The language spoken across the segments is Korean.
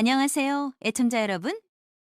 안녕하세요, 애청자 여러분.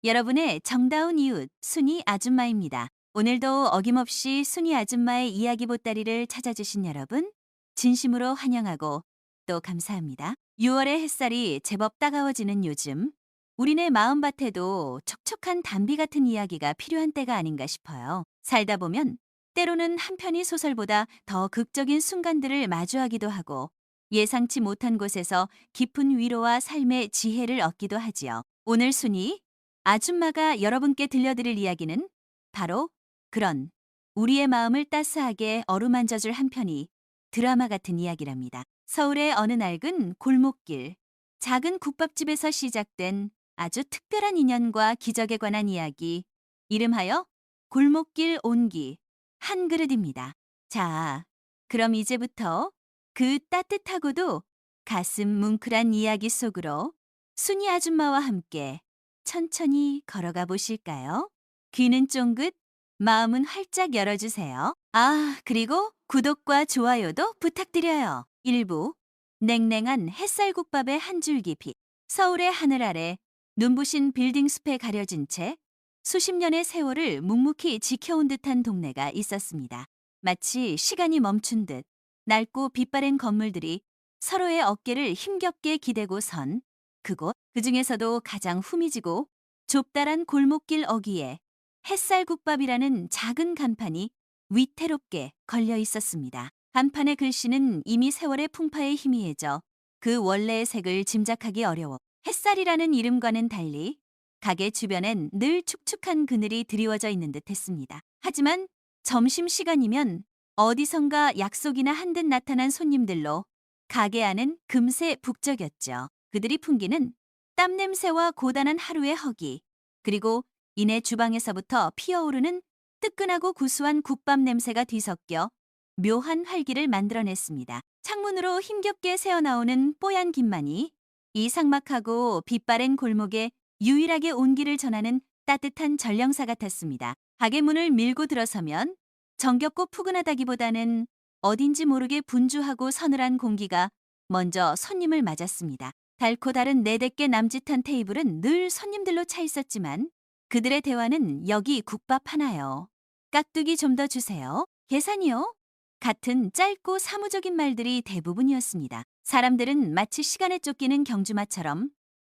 여러분의 정다운 이웃 순이 아줌마입니다. 오늘도 어김없이 순이 아줌마의 이야기 보따리를 찾아주신 여러분, 진심으로 환영하고 또 감사합니다. 6월의 햇살이 제법 따가워지는 요즘, 우리네 마음밭에도 촉촉한 담비 같은 이야기가 필요한 때가 아닌가 싶어요. 살다 보면 때로는 한편의 소설보다 더 극적인 순간들을 마주하기도 하고 예상치 못한 곳에서 깊은 위로와 삶의 지혜를 얻기도 하지요. 오늘 순위 아줌마가 여러분께 들려드릴 이야기는 바로 그런 우리의 마음을 따스하게 어루만져줄 한 편이 드라마 같은 이야기랍니다. 서울의 어느 낡은 골목길, 작은 국밥집에서 시작된 아주 특별한 인연과 기적에 관한 이야기, 이름하여 골목길 온기 한 그릇입니다. 자, 그럼 이제부터 그 따뜻하고도 가슴 뭉클한 이야기 속으로 순이 아줌마와 함께 천천히 걸어가 보실까요? 귀는 쫑긋, 마음은 활짝 열어주세요. 아, 그리고 구독과 좋아요도 부탁드려요. 1부 냉랭한 햇살국밥의 한 줄기 빛. 서울의 하늘 아래 눈부신 빌딩 숲에 가려진 채 수십 년의 세월을 묵묵히 지켜온 듯한 동네가 있었습니다. 마치 시간이 멈춘 듯 낡고 빛바랜 건물들이 서로의 어깨를 힘겹게 기대고 선 그곳, 그중에서도 가장 후미지고 좁다란 골목길 어귀에 햇살국밥이라는 작은 간판이 위태롭게 걸려 있었습니다. 간판의 글씨는 이미 세월의 풍파에 희미해져 그 원래의 색을 짐작하기 어려워 햇살이라는 이름과는 달리 가게 주변엔 늘 축축한 그늘이 드리워져 있는 듯 했습니다. 하지만 점심시간이면 어디선가 약속이나 한 듯 나타난 손님들로 가게 안은 금세 북적였죠. 그들이 풍기는 땀 냄새와 고단한 하루의 허기, 그리고 이내 주방에서부터 피어오르는 뜨끈하고 구수한 국밥 냄새가 뒤섞여 묘한 활기를 만들어냈습니다. 창문으로 힘겹게 새어나오는 뽀얀 김만이 이 삭막하고 빛바랜 골목에 유일하게 온기를 전하는 따뜻한 전령사 같았습니다. 가게 문을 밀고 들어서면 정겹고 푸근하다기보다는 어딘지 모르게 분주하고 서늘한 공기가 먼저 손님을 맞았습니다. 달고 다른 네댓개 남짓한 테이블은 늘 손님들로 차 있었지만 그들의 대화는 여기 국밥 하나요. 깍두기 좀 더 주세요. 계산이요. 같은 짧고 사무적인 말들이 대부분이었습니다. 사람들은 마치 시간에 쫓기는 경주마처럼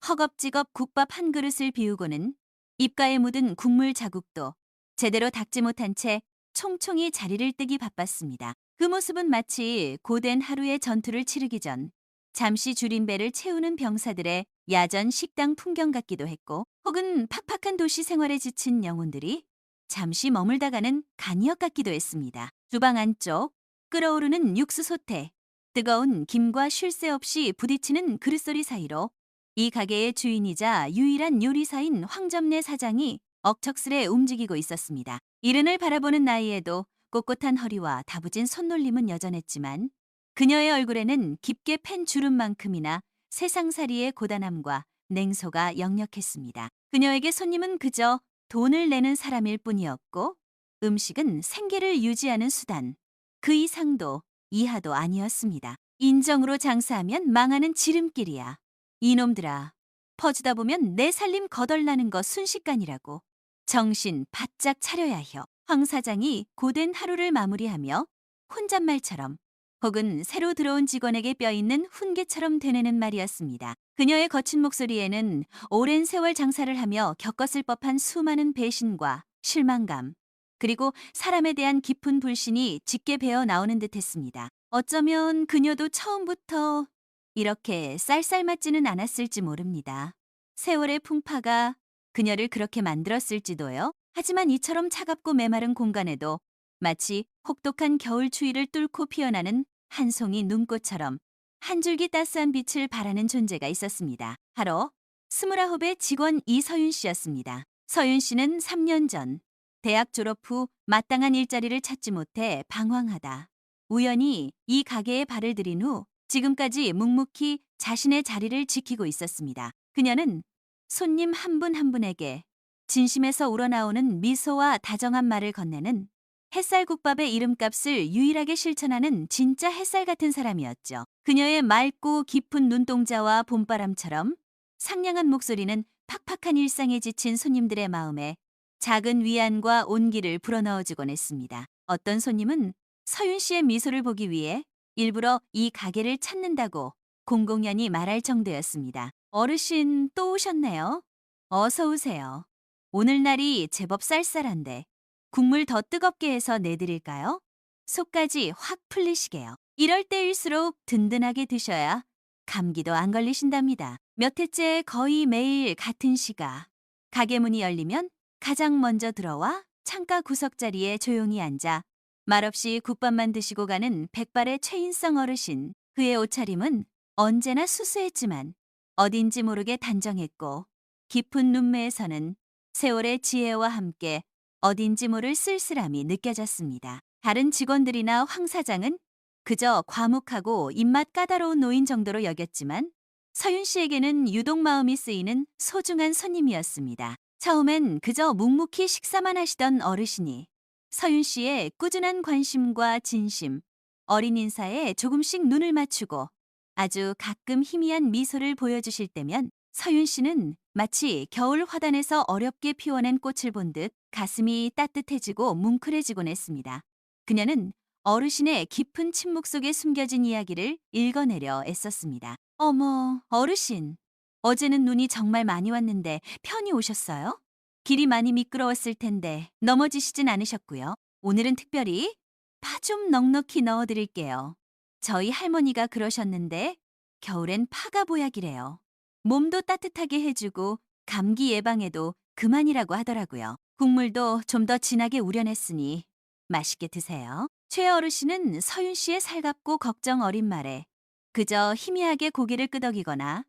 허겁지겁 국밥 한 그릇을 비우고는 입가에 묻은 국물 자국도 제대로 닦지 못한 채 총총히 자리를 뜨기 바빴습니다. 그 모습은 마치 고된 하루의 전투를 치르기 전 잠시 줄인 배를 채우는 병사들의 야전 식당 풍경 같기도 했고, 혹은 팍팍한 도시 생활에 지친 영혼들이 잠시 머물다가는 간이역 같기도 했습니다. 주방 안쪽 끓어오르는 육수 소태, 뜨거운 김과 쉴 새 없이 부딪히는 그릇소리 사이로 이 가게의 주인이자 유일한 요리사인 황점내 사장이 억척스레 움직이고 있었습니다. 이른을 바라보는 나이에도 꼿꼿한 허리와 다부진 손놀림은 여전했지만 그녀의 얼굴에는 깊게 팬 주름만큼이나 세상살이의 고단함과 냉소가 역력했습니다. 그녀에게 손님은 그저 돈을 내는 사람일 뿐이었고 음식은 생계를 유지하는 수단, 그 이상도 이하도 아니었습니다. 인정으로 장사하면 망하는 지름길이야. 이놈들아, 퍼주다 보면 내 살림 거덜나는 거 순식간이라고. 정신 바짝 차려야 혀. 황 사장이 고된 하루를 마무리하며 혼잣말처럼 혹은 새로 들어온 직원에게 뼈있는 훈계처럼 되뇌는 말이었습니다. 그녀의 거친 목소리에는 오랜 세월 장사를 하며 겪었을 법한 수많은 배신과 실망감, 그리고 사람에 대한 깊은 불신이 짙게 배어 나오는 듯했습니다. 어쩌면 그녀도 처음부터 이렇게 쌀쌀맞지는 않았을지 모릅니다. 세월의 풍파가 그녀를 그렇게 만들었을지도요. 하지만 이처럼 차갑고 메마른 공간에도 마치 혹독한 겨울 추위를 뚫고 피어나는 한 송이 눈꽃처럼 한 줄기 따스한 빛을 발하는 존재가 있었습니다. 바로 29의 직원 이서윤 씨였습니다. 서윤 씨는 3년 전 대학 졸업 후 마땅한 일자리를 찾지 못해 방황하다 우연히 이 가게에 발을 들인 후 지금까지 묵묵히 자신의 자리를 지키고 있었습니다. 그녀는 손님 한 분 한 분에게 진심에서 우러나오는 미소와 다정한 말을 건네는 햇살국밥의 이름값을 유일하게 실천하는 진짜 햇살 같은 사람이었죠. 그녀의 맑고 깊은 눈동자와 봄바람처럼 상냥한 목소리는 팍팍한 일상에 지친 손님들의 마음에 작은 위안과 온기를 불어넣어주곤 했습니다. 어떤 손님은 서윤 씨의 미소를 보기 위해 일부러 이 가게를 찾는다고 공공연히 말할 정도였습니다. 어르신 또 오셨네요. 어서 오세요. 오늘 날이 제법 쌀쌀한데 국물 더 뜨겁게 해서 내드릴까요? 속까지 확 풀리시게요. 이럴 때일수록 든든하게 드셔야 감기도 안 걸리신답니다. 몇 해째 거의 매일 같은 시각. 가게 문이 열리면 가장 먼저 들어와 창가 구석자리에 조용히 앉아 말없이 국밥만 드시고 가는 백발의 최인성 어르신. 그의 옷차림은 언제나 수수했지만 어딘지 모르게 단정했고 깊은 눈매에서는 세월의 지혜와 함께 어딘지 모를 쓸쓸함이 느껴졌습니다. 다른 직원들이나 황 사장은 그저 과묵하고 입맛 까다로운 노인 정도로 여겼지만 서윤 씨에게는 유독 마음이 쓰이는 소중한 손님이었습니다. 처음엔 그저 묵묵히 식사만 하시던 어르신이 서윤 씨의 꾸준한 관심과 진심, 어린 인사에 조금씩 눈을 맞추고 아주 가끔 희미한 미소를 보여주실 때면 서윤 씨는 마치 겨울 화단에서 어렵게 피워낸 꽃을 본 듯 가슴이 따뜻해지고 뭉클해지곤 했습니다. 그녀는 어르신의 깊은 침묵 속에 숨겨진 이야기를 읽어내려 애썼습니다. 어머, 어르신. 어제는 눈이 정말 많이 왔는데 편히 오셨어요? 길이 많이 미끄러웠을 텐데 넘어지시진 않으셨고요. 오늘은 특별히 파 좀 넉넉히 넣어드릴게요. 저희 할머니가 그러셨는데 겨울엔 파가 보약이래요. 몸도 따뜻하게 해주고 감기 예방에도 그만이라고 하더라고요. 국물도 좀 더 진하게 우려냈으니 맛있게 드세요. 최 어르신은 서윤 씨의 살갑고 걱정 어린 말에 그저 희미하게 고개를 끄덕이거나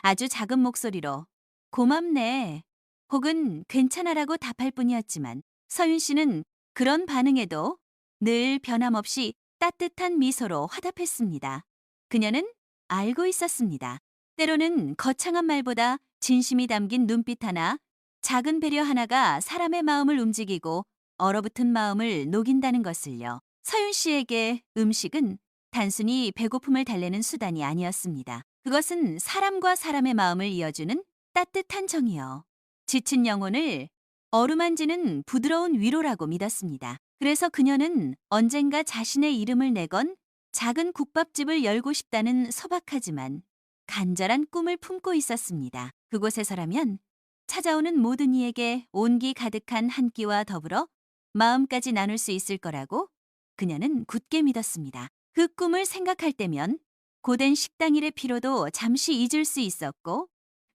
아주 작은 목소리로 고맙네 혹은 괜찮아라고 답할 뿐이었지만 서윤 씨는 그런 반응에도 늘 변함없이 따뜻한 미소로 화답했습니다. 그녀는 알고 있었습니다. 때로는 거창한 말보다 진심이 담긴 눈빛 하나, 작은 배려 하나가 사람의 마음을 움직이고 얼어붙은 마음을 녹인다는 것을요. 서윤 씨에게 음식은 단순히 배고픔을 달래는 수단이 아니었습니다. 그것은 사람과 사람의 마음을 이어주는 따뜻한 정이요. 지친 영혼을 어루만지는 부드러운 위로라고 믿었습니다. 그래서 그녀는 언젠가 자신의 이름을 내건 작은 국밥집을 열고 싶다는 소박하지만 간절한 꿈을 품고 있었습니다. 그곳에서라면 찾아오는 모든 이에게 온기 가득한 한 끼와 더불어 마음까지 나눌 수 있을 거라고 그녀는 굳게 믿었습니다. 그 꿈을 생각할 때면 고된 식당 일의 피로도 잠시 잊을 수 있었고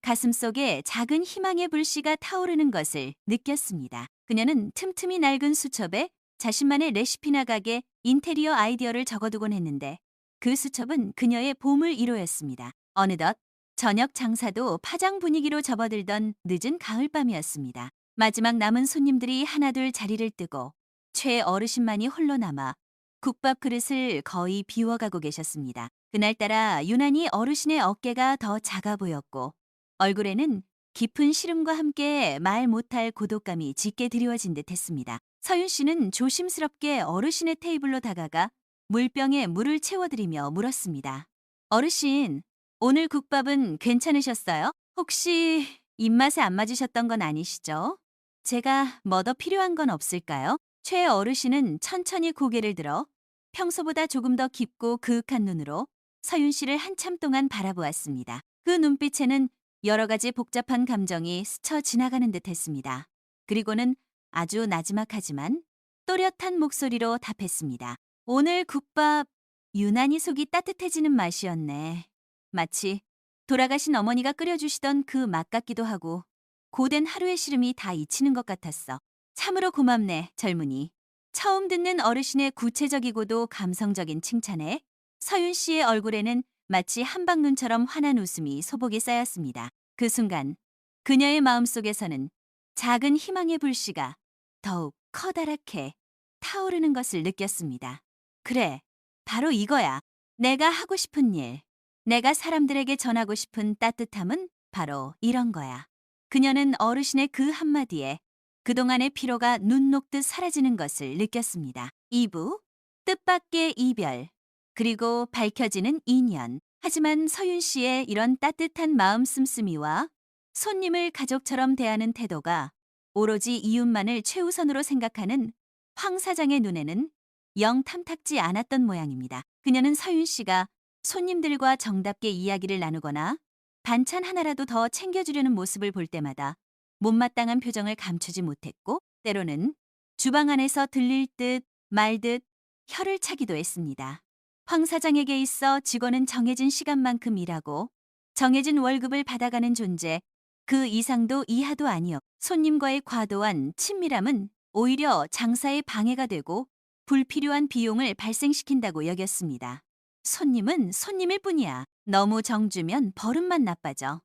가슴속에 작은 희망의 불씨가 타오르는 것을 느꼈습니다. 그녀는 틈틈이 낡은 수첩에 자신만의 레시피나 가게 인테리어 아이디어를 적어두곤 했는데 그 수첩은 그녀의 보물 1호였습니다. 어느덧 저녁 장사도 파장 분위기로 접어들던 늦은 가을밤이었습니다. 마지막 남은 손님들이 하나둘 자리를 뜨고 최 어르신만이 홀로 남아 국밥 그릇을 거의 비워가고 계셨습니다. 그날따라 유난히 어르신의 어깨가 더 작아 보였고 얼굴에는 깊은 시름과 함께 말 못할 고독감이 짙게 드리워진 듯 했습니다. 서윤 씨는 조심스럽게 어르신의 테이블로 다가가 물병에 물을 채워드리며 물었습니다. 어르신, 오늘 국밥은 괜찮으셨어요? 혹시 입맛에 안 맞으셨던 건 아니시죠? 제가 뭐 더 필요한 건 없을까요? 최 어르신은 천천히 고개를 들어 평소보다 조금 더 깊고 그윽한 눈으로 서윤 씨를 한참 동안 바라보았습니다. 그 눈빛에는 여러 가지 복잡한 감정이 스쳐 지나가는 듯 했습니다. 그리고는 아주 나지막하지만 또렷한 목소리로 답했습니다. 오늘 국밥 유난히 속이 따뜻해지는 맛이었네. 마치 돌아가신 어머니가 끓여주시던 그 맛 같기도 하고 고된 하루의 시름이 다 잊히는 것 같았어. 참으로 고맙네, 젊은이. 처음 듣는 어르신의 구체적이고도 감성적인 칭찬에 서윤 씨의 얼굴에는 마치 한방눈처럼 환한 웃음이 소복이 쌓였습니다. 그 순간 그녀의 마음속에서는 작은 희망의 불씨가 더욱 커다랗게 타오르는 것을 느꼈습니다. 그래, 바로 이거야. 내가 하고 싶은 일. 내가 사람들에게 전하고 싶은 따뜻함은 바로 이런 거야. 그녀는 어르신의 그 한마디에 그동안의 피로가 눈 녹듯 사라지는 것을 느꼈습니다. 2부, 뜻밖의 이별, 그리고 밝혀지는 인연. 하지만 서윤 씨의 이런 따뜻한 마음 씀씀이와 손님을 가족처럼 대하는 태도가 오로지 이웃만을 최우선으로 생각하는 황 사장의 눈에는 영 탐탁지 않았던 모양입니다. 그녀는 서윤 씨가 손님들과 정답게 이야기를 나누거나 반찬 하나라도 더 챙겨주려는 모습을 볼 때마다 못마땅한 표정을 감추지 못했고 때로는 주방 안에서 들릴 듯 말 듯 혀를 차기도 했습니다. 황 사장에게 있어 직원은 정해진 시간만큼 일하고 정해진 월급을 받아가는 존재, 그 이상도 이하도 아니요. 손님과의 과도한 친밀함은 오히려 장사에 방해가 되고 불필요한 비용을 발생시킨다고 여겼습니다. 손님은 손님일 뿐이야. 너무 정주면 버릇만 나빠져.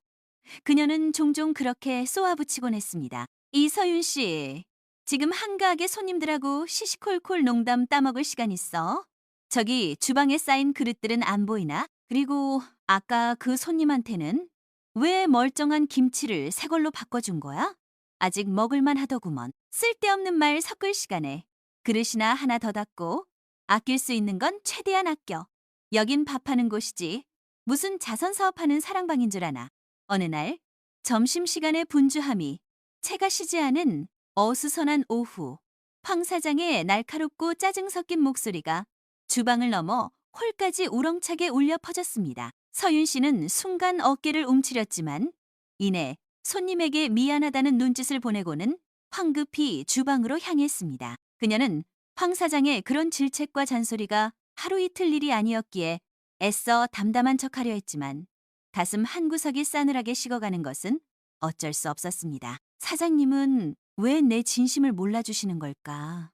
그녀는 종종 그렇게 쏘아붙이곤 했습니다. 이서윤 씨, 지금 한가하게 손님들하고 시시콜콜 농담 따먹을 시간 있어? 저기 주방에 쌓인 그릇들은 안 보이나? 그리고 아까 그 손님한테는 왜 멀쩡한 김치를 새 걸로 바꿔준 거야? 아직 먹을만 하더구먼. 쓸데없는 말 섞을 시간에 그릇이나 하나 더 닦고 아낄 수 있는 건 최대한 아껴. 여긴 밥하는 곳이지. 무슨 자선 사업하는 사랑방인 줄 아나. 어느 날 점심시간의 분주함이 채가 쉬지 않은 어수선한 오후 황 사장의 날카롭고 짜증 섞인 목소리가 주방을 넘어 홀까지 우렁차게 울려 퍼졌습니다. 서윤 씨는 순간 어깨를 움츠렸지만 이내 손님에게 미안하다는 눈짓을 보내고는 황급히 주방으로 향했습니다. 그녀는 황 사장의 그런 질책과 잔소리가 하루 이틀 일이 아니었기에 애써 담담한 척하려 했지만 가슴 한구석이 싸늘하게 식어가는 것은 어쩔 수 없었습니다. 사장님은 왜 내 진심을 몰라주시는 걸까?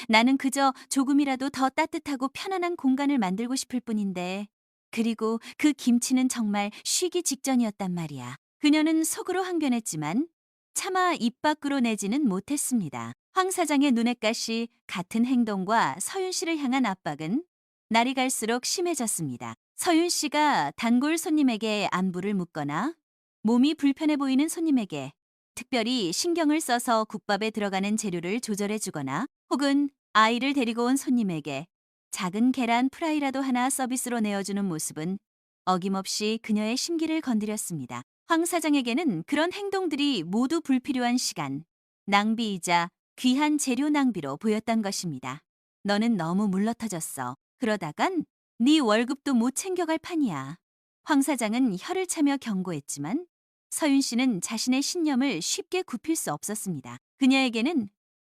나는 그저 조금이라도 더 따뜻하고 편안한 공간을 만들고 싶을 뿐인데, 그리고 그 김치는 정말 쉬기 직전이었단 말이야. 그녀는 속으로 항변했지만 차마 입 밖으로 내지는 못했습니다. 황 사장의 눈엣 가시 같은 행동과 서윤 씨를 향한 압박은 날이 갈수록 심해졌습니다. 서윤 씨가 단골 손님에게 안부를 묻거나 몸이 불편해 보이는 손님에게 특별히 신경을 써서 국밥에 들어가는 재료를 조절해 주거나 혹은 아이를 데리고 온 손님에게 작은 계란 프라이라도 하나 서비스로 내어주는 모습은 어김없이 그녀의 심기를 건드렸습니다. 황 사장에게는 그런 행동들이 모두 불필요한 시간, 낭비이자 귀한 재료 낭비로 보였던 것입니다. 너는 너무 물러터졌어. 그러다간 네 월급도 못 챙겨갈 판이야. 황 사장은 혀를 차며 경고했지만 서윤 씨는 자신의 신념을 쉽게 굽힐 수 없었습니다. 그녀에게는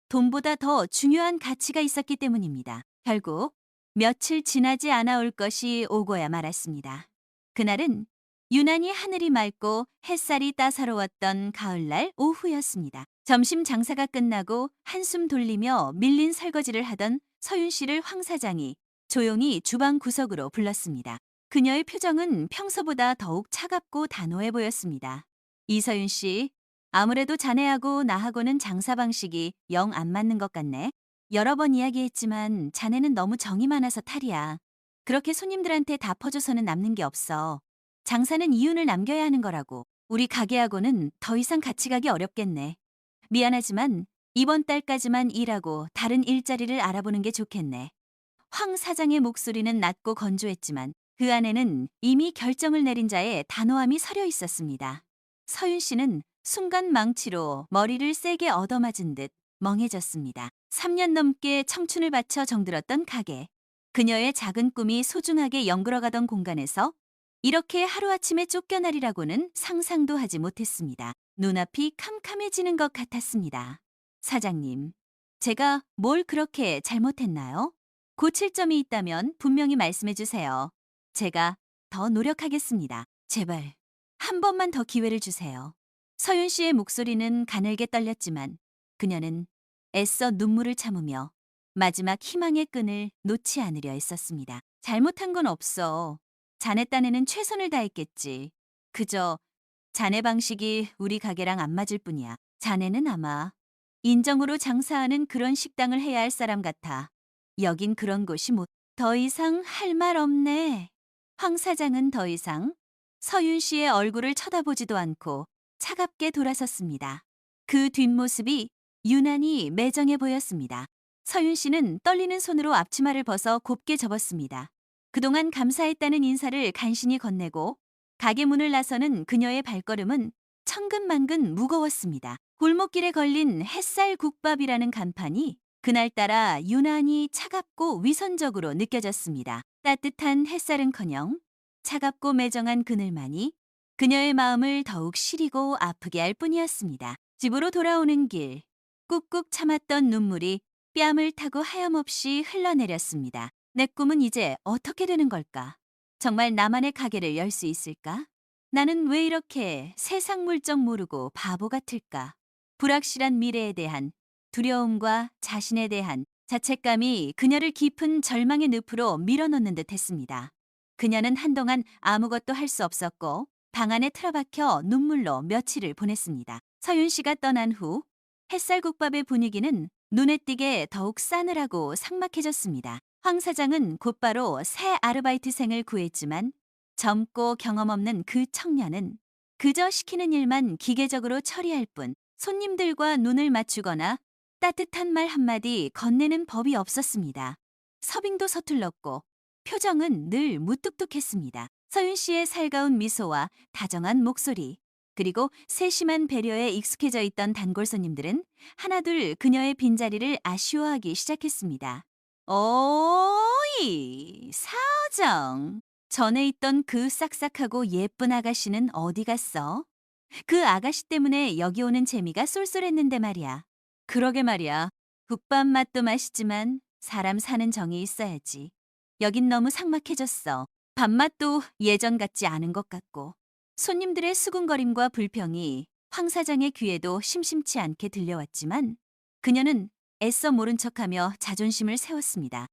돈보다 더 중요한 가치가 있었기 때문입니다. 결국 며칠 지나지 않아 올 것이 오고야 말았습니다. 그날은 유난히 하늘이 맑고 햇살이 따사로웠던 가을날 오후였습니다. 점심 장사가 끝나고 한숨 돌리며 밀린 설거지를 하던 서윤 씨를 황 사장이 조용히 주방 구석으로 불렀습니다. 그녀의 표정은 평소보다 더욱 차갑고 단호해 보였습니다. 이서윤 씨, 아무래도 자네하고 나하고는 장사 방식이 영 안 맞는 것 같네. 여러 번 이야기했지만 자네는 너무 정이 많아서 탈이야. 그렇게 손님들한테 다 퍼줘서는 남는 게 없어. 장사는 이윤을 남겨야 하는 거라고. 우리 가게하고는 더 이상 같이 가기 어렵겠네. 미안하지만 이번 달까지만 일하고 다른 일자리를 알아보는 게 좋겠네. 황 사장의 목소리는 낮고 건조했지만 그 안에는 이미 결정을 내린 자의 단호함이 서려 있었습니다. 서윤 씨는 순간 망치로 머리를 세게 얻어맞은 듯 멍해졌습니다. 3년 넘게 청춘을 바쳐 정들었던 가게. 그녀의 작은 꿈이 소중하게 연그러가던 공간에서 이렇게 하루아침에 쫓겨나리라고는 상상도 하지 못했습니다. 눈앞이 캄캄해지는 것 같았습니다. 사장님, 제가 뭘 그렇게 잘못했나요? 고칠 점이 있다면 분명히 말씀해 주세요. 제가 더 노력하겠습니다. 제발 한 번만 더 기회를 주세요. 서윤 씨의 목소리는 가늘게 떨렸지만 그녀는 애써 눈물을 참으며 마지막 희망의 끈을 놓지 않으려 했었습니다. 잘못한 건 없어. 자네 딴에는 최선을 다했겠지. 그저 자네 방식이 우리 가게랑 안 맞을 뿐이야. 자네는 아마 인정으로 장사하는 그런 식당을 해야 할 사람 같아. 여긴 그런 곳이 못. 더 이상 할 말 없네. 황 사장은 더 이상 서윤 씨의 얼굴을 쳐다보지도 않고 차갑게 돌아섰습니다. 그 뒷모습이 유난히 매정해 보였습니다. 서윤 씨는 떨리는 손으로 앞치마를 벗어 곱게 접었습니다. 그동안 감사했다는 인사를 간신히 건네고 가게 문을 나서는 그녀의 발걸음은 천근만근 무거웠습니다. 골목길에 걸린 햇살 국밥이라는 간판이 그날따라 유난히 차갑고 위선적으로 느껴졌습니다. 따뜻한 햇살은커녕 차갑고 매정한 그늘만이 그녀의 마음을 더욱 시리고 아프게 할 뿐이었습니다. 집으로 돌아오는 길, 꾹꾹 참았던 눈물이 뺨을 타고 하염없이 흘러내렸습니다. 내 꿈은 이제 어떻게 되는 걸까? 정말 나만의 가게를 열 수 있을까? 나는 왜 이렇게 세상 물정 모르고 바보 같을까? 불확실한 미래에 대한 두려움과 자신에 대한 자책감이 그녀를 깊은 절망의 늪으로 밀어넣는 듯 했습니다. 그녀는 한동안 아무것도 할 수 없었고 방 안에 틀어박혀 눈물로 며칠을 보냈습니다. 서윤 씨가 떠난 후 햇살국밥의 분위기는 눈에 띄게 더욱 싸늘하고 삭막해졌습니다. 황 사장은 곧바로 새 아르바이트생을 구했지만 젊고 경험 없는 그 청년은 그저 시키는 일만 기계적으로 처리할 뿐 손님들과 눈을 맞추거나 따뜻한 말 한마디 건네는 법이 없었습니다. 서빙도 서툴렀고 표정은 늘 무뚝뚝했습니다. 서윤 씨의 살가운 미소와 다정한 목소리, 그리고 세심한 배려에 익숙해져 있던 단골 손님들은 하나둘 그녀의 빈자리를 아쉬워하기 시작했습니다. 오이, 사정. 전에 있던 그 싹싹하고 예쁜 아가씨는 어디 갔어? 그 아가씨 때문에 여기 오는 재미가 쏠쏠했는데 말이야. 그러게 말이야. 국밥 맛도 맛있지만 사람 사는 정이 있어야지. 여긴 너무 삭막해졌어. 밥맛도 예전 같지 않은 것 같고. 손님들의 수군거림과 불평이 황 사장의 귀에도 심심치 않게 들려왔지만 그녀는 애써 모른 척하며 자존심을 세웠습니다.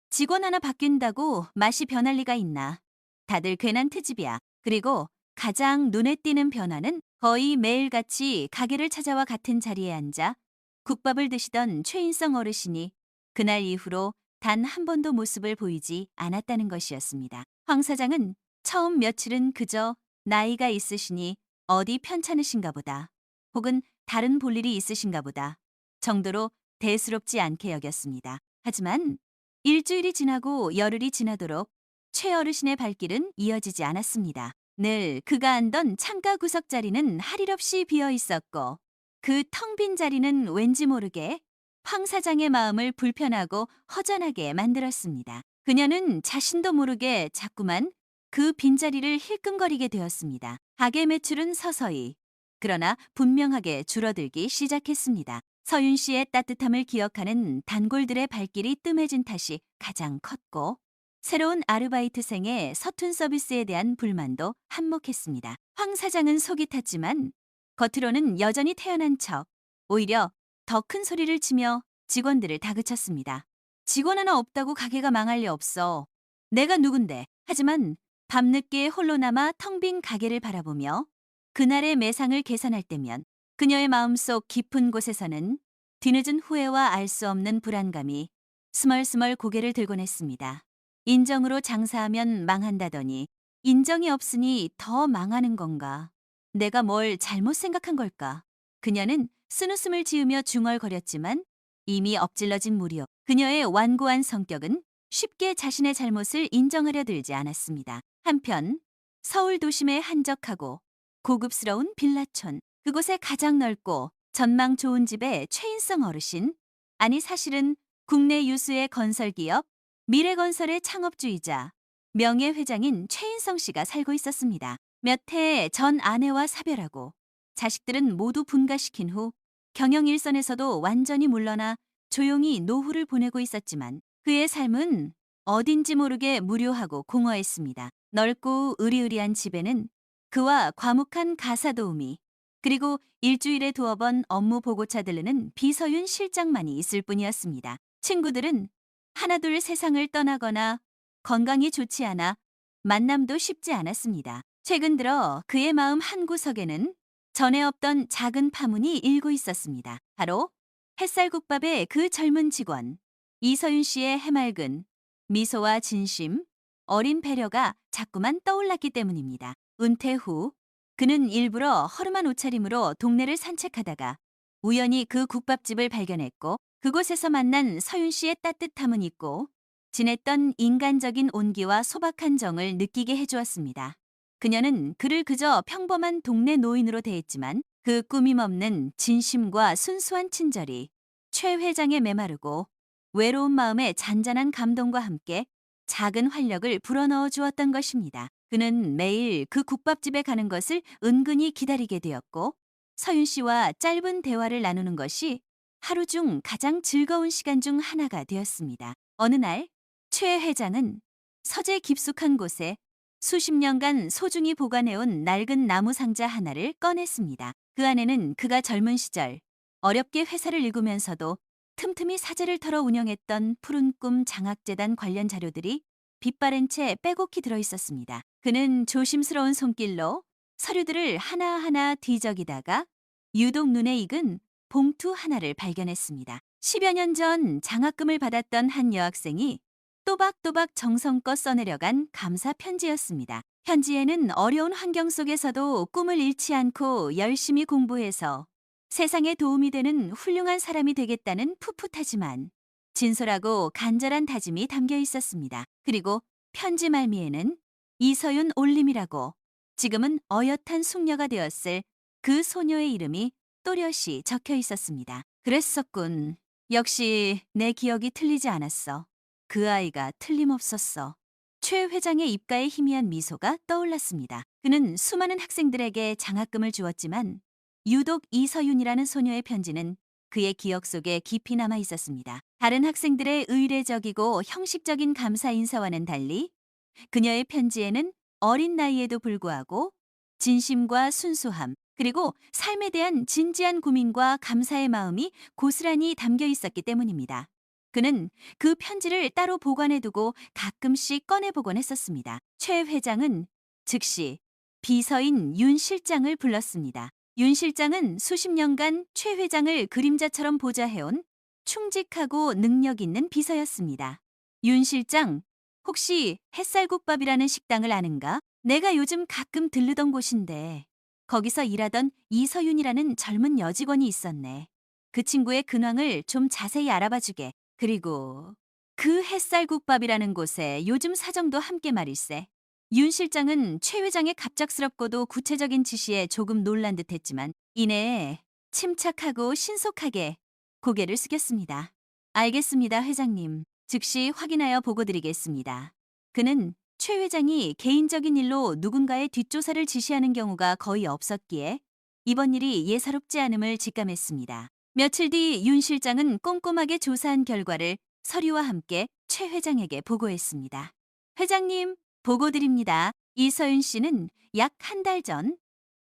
직원 하나 바뀐다고 맛이 변할 리가 있나. 다들 괜한 트집이야. 그리고 가장 눈에 띄는 변화는 거의 매일같이 가게를 찾아와 같은 자리에 앉아 국밥을 드시던 최인성 어르신이 그날 이후로 단 한 번도 모습을 보이지 않았다는 것이었습니다. 황 사장은 처음 며칠은 그저 나이가 있으시니 어디 편찮으신가 보다, 혹은 다른 볼일이 있으신가 보다 정도로 대수롭지 않게 여겼습니다. 하지만 일주일이 지나고 열흘이 지나도록 최 어르신의 발길은 이어지지 않았습니다. 늘 그가 앉던 창가 구석 자리는 할 일 없이 비어 있었고 그 텅 빈 자리는 왠지 모르게 황 사장의 마음을 불편하고 허전하게 만들었습니다. 그녀는 자신도 모르게 자꾸만 그 빈자리를 힐끔거리게 되었습니다. 가게 매출은 서서히, 그러나 분명하게 줄어들기 시작했습니다. 서윤 씨의 따뜻함을 기억하는 단골들의 발길이 뜸해진 탓이 가장 컸고 새로운 아르바이트생의 서툰 서비스에 대한 불만도 한몫했습니다. 황 사장은 속이 탔지만 겉으로는 여전히 태연한 척, 오히려 더 큰 소리를 치며 직원들을 다그쳤습니다. 직원 하나 없다고 가게가 망할 리 없어. 내가 누군데. 하지만 밤늦게 홀로 남아 텅 빈 가게를 바라보며 그날의 매상을 계산할 때면 그녀의 마음속 깊은 곳에서는 뒤늦은 후회와 알 수 없는 불안감이 스멀스멀 고개를 들곤 했습니다. 인정으로 장사하면 망한다더니 인정이 없으니 더 망하는 건가? 내가 뭘 잘못 생각한 걸까? 그녀는 쓴웃음을 지으며 중얼거렸지만 이미 엎질러진 물이요. 그녀의 완고한 성격은 쉽게 자신의 잘못을 인정하려 들지 않았습니다. 한편 서울 도심의 한적하고 고급스러운 빌라촌, 그곳에 가장 넓고 전망 좋은 집의 최인성 어르신, 아니 사실은 국내 유수의 건설기업 미래건설의 창업주이자 명예회장인 최인성 씨가 살고 있었습니다. 몇 해 전 아내와 사별하고 자식들은 모두 분가시킨 후 경영 일선에서도 완전히 물러나 조용히 노후를 보내고 있었지만 그의 삶은 어딘지 모르게 무료하고 공허했습니다. 넓고 으리으리한 집에는 그와 과묵한 가사 도우미, 그리고 일주일에 두어 번 업무 보고차 들르는 비서윤 실장만이 있을 뿐이었습니다. 친구들은 하나둘 세상을 떠나거나 건강이 좋지 않아 만남도 쉽지 않았습니다. 최근 들어 그의 마음 한구석에는 전에 없던 작은 파문이 일고 있었습니다. 바로 햇살국밥의 그 젊은 직원 이서윤 씨의 해맑은 미소와 진심, 어린 배려가 자꾸만 떠올랐기 때문입니다. 은퇴 후 그는 일부러 허름한 옷차림으로 동네를 산책하다가 우연히 그 국밥집을 발견했고 그곳에서 만난 서윤 씨의 따뜻함은 있고 지냈던 인간적인 온기와 소박한 정을 느끼게 해주었습니다. 그녀는 그를 그저 평범한 동네 노인으로 대했지만 그 꾸밈 없는 진심과 순수한 친절이 최 회장의 메마르고 외로운 마음에 잔잔한 감동과 함께 작은 활력을 불어넣어 주었던 것입니다. 그는 매일 그 국밥집에 가는 것을 은근히 기다리게 되었고 서윤 씨와 짧은 대화를 나누는 것이 하루 중 가장 즐거운 시간 중 하나가 되었습니다. 어느 날 최 회장은 서재 깊숙한 곳에 수십 년간 소중히 보관해온 낡은 나무 상자 하나를 꺼냈습니다. 그 안에는 그가 젊은 시절 어렵게 회사를 일구면서도 틈틈이 사재를 털어 운영했던 푸른 꿈 장학재단 관련 자료들이 빛바랜 채 빼곡히 들어있었습니다. 그는 조심스러운 손길로 서류들을 하나하나 뒤적이다가 유독 눈에 익은 봉투 하나를 발견했습니다. 10여 년 전 장학금을 받았던 한 여학생이 또박또박 정성껏 써내려간 감사 편지였습니다. 편지에는 어려운 환경 속에서도 꿈을 잃지 않고 열심히 공부해서 세상에 도움이 되는 훌륭한 사람이 되겠다는 풋풋하지만 진솔하고 간절한 다짐이 담겨 있었습니다. 그리고 편지 말미에는 이서윤 올림이라고 지금은 어엿한 숙녀가 되었을 그 소녀의 이름이 또렷이 적혀 있었습니다. 그랬었군. 역시 내 기억이 틀리지 않았어. 그 아이가 틀림없었어. 최 회장의 입가에 희미한 미소가 떠올랐습니다. 그는 수많은 학생들에게 장학금을 주었지만 유독 이서윤이라는 소녀의 편지는 그의 기억 속에 깊이 남아 있었습니다. 다른 학생들의 의례적이고 형식적인 감사 인사와는 달리 그녀의 편지에는 어린 나이에도 불구하고 진심과 순수함, 그리고 삶에 대한 진지한 고민과 감사의 마음이 고스란히 담겨 있었기 때문입니다. 그는 그 편지를 따로 보관해두고 가끔씩 꺼내보곤 했었습니다. 최 회장은 즉시 비서인 윤 실장을 불렀습니다. 윤 실장은 수십 년간 최 회장을 그림자처럼 보좌해온 충직하고 능력 있는 비서였습니다. 윤 실장, 혹시 햇살국밥이라는 식당을 아는가? 내가 요즘 가끔 들르던 곳인데 거기서 일하던 이서윤이라는 젊은 여직원이 있었네. 그 친구의 근황을 좀 자세히 알아봐 주게. 그리고 그 햇살국밥이라는 곳에 요즘 사정도 함께 말일세. 윤 실장은 최 회장의 갑작스럽고도 구체적인 지시에 조금 놀란 듯했지만 이내에 침착하고 신속하게 고개를 숙였습니다. 알겠습니다, 회장님. 즉시 확인하여 보고드리겠습니다. 그는 최 회장이 개인적인 일로 누군가의 뒷조사를 지시하는 경우가 거의 없었기에 이번 일이 예사롭지 않음을 직감했습니다. 며칠 뒤 윤 실장은 꼼꼼하게 조사한 결과를 서류와 함께 최 회장에게 보고했습니다. 회장님, 보고드립니다. 이서윤 씨는 약 한 달 전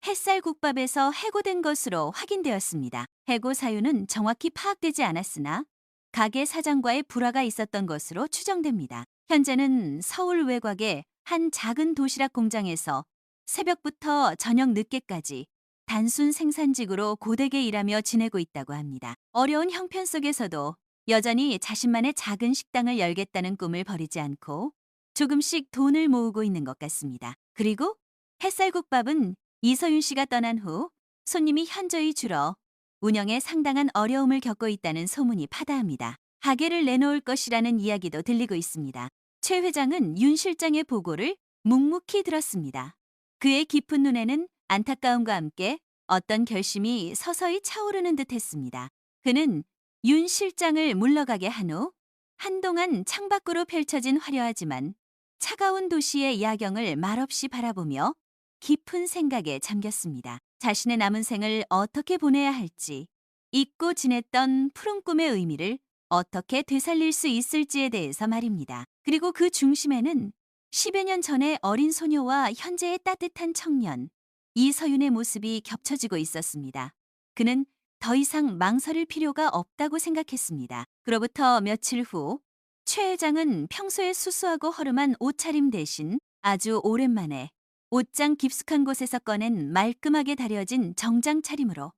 햇살국밥에서 해고된 것으로 확인되었습니다. 해고 사유는 정확히 파악되지 않았으나 가게 사장과의 불화가 있었던 것으로 추정됩니다. 현재는 서울 외곽의 한 작은 도시락 공장에서 새벽부터 저녁 늦게까지 단순 생산직으로 고되게 일하며 지내고 있다고 합니다. 어려운 형편 속에서도 여전히 자신만의 작은 식당을 열겠다는 꿈을 버리지 않고 조금씩 돈을 모으고 있는 것 같습니다. 그리고 햇살국밥은 이서윤 씨가 떠난 후 손님이 현저히 줄어 운영에 상당한 어려움을 겪고 있다는 소문이 파다합니다. 가게를 내놓을 것이라는 이야기도 들리고 있습니다. 최 회장은 윤 실장의 보고를 묵묵히 들었습니다. 그의 깊은 눈에는 안타까움과 함께 어떤 결심이 서서히 차오르는 듯했습니다. 그는 윤 실장을 물러가게 한 후 한동안 창밖으로 펼쳐진 화려하지만 차가운 도시의 야경을 말없이 바라보며 깊은 생각에 잠겼습니다. 자신의 남은 생을 어떻게 보내야 할지, 잊고 지냈던 푸른 꿈의 의미를 어떻게 되살릴 수 있을지에 대해서 말입니다. 그리고 그 중심에는 10여 년 전의 어린 소녀와 현재의 따뜻한 청년, 이서윤의 모습이 겹쳐지고 있었습니다. 그는 더 이상 망설일 필요가 없다고 생각했습니다. 그로부터 며칠 후, 최 회장은 평소에 수수하고 허름한 옷차림 대신 아주 오랜만에 옷장 깊숙한 곳에서 꺼낸 말끔하게 다려진 정장 차림으로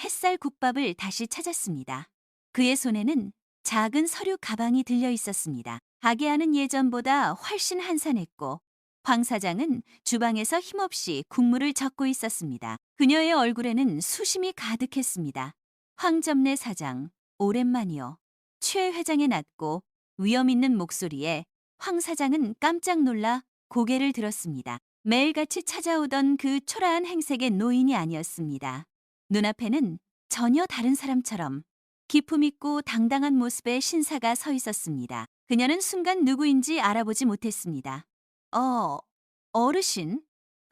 햇살 국밥을 다시 찾았습니다. 그의 손에는 작은 서류 가방이 들려 있었습니다. 가게 안은 예전보다 훨씬 한산했고 황 사장은 주방에서 힘없이 국물을 젓고 있었습니다. 그녀의 얼굴에는 수심이 가득했습니다. 황 점례 사장, 오랜만이요. 최 회장의 낮고 위험 있는 목소리에 황 사장은 깜짝 놀라 고개를 들었습니다. 매일같이 찾아오던 그 초라한 행색의 노인이 아니었습니다. 눈앞에는 전혀 다른 사람처럼 기품 있고 당당한 모습의 신사가 서 있었습니다. 그녀는 순간 누구인지 알아보지 못했습니다. 어, 어르신?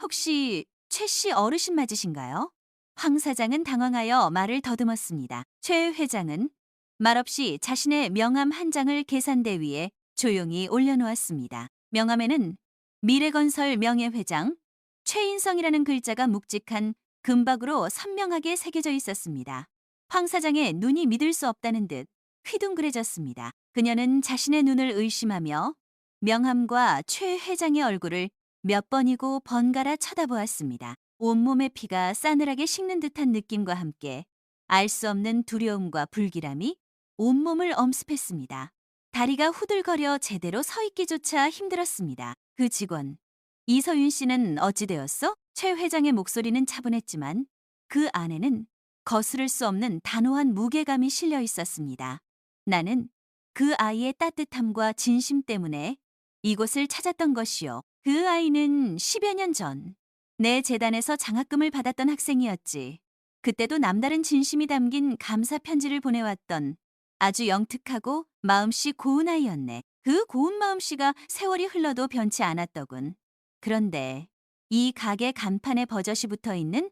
혹시 최 씨 어르신 맞으신가요? 황 사장은 당황하여 말을 더듬었습니다. 최 회장은 말없이 자신의 명함 한 장을 계산대 위에 조용히 올려놓았습니다. 명함에는 미래건설 명예회장 최인성이라는 글자가 묵직한 금박으로 선명하게 새겨져 있었습니다. 황 사장의 눈이 믿을 수 없다는 듯 휘둥그레졌습니다. 그녀는 자신의 눈을 의심하며 명함과 최 회장의 얼굴을 몇 번이고 번갈아 쳐다보았습니다. 온몸의 피가 싸늘하게 식는 듯한 느낌과 함께 알 수 없는 두려움과 불길함이 온몸을 엄습했습니다. 다리가 후들거려 제대로 서 있기조차 힘들었습니다. 그 직원, 이서윤 씨는 어찌 되었어? 최 회장의 목소리는 차분했지만 그 안에는 거스를 수 없는 단호한 무게감이 실려 있었습니다. 나는 그 아이의 따뜻함과 진심 때문에 이곳을 찾았던 것이요. 그 아이는 10여 년 전 내 재단에서 장학금을 받았던 학생이었지. 그때도 남다른 진심이 담긴 감사 편지를 보내왔던 아주 영특하고 마음씨 고운 아이였네. 그 고운 마음씨가 세월이 흘러도 변치 않았더군. 그런데 이 가게 간판에 버젓이 붙어 있는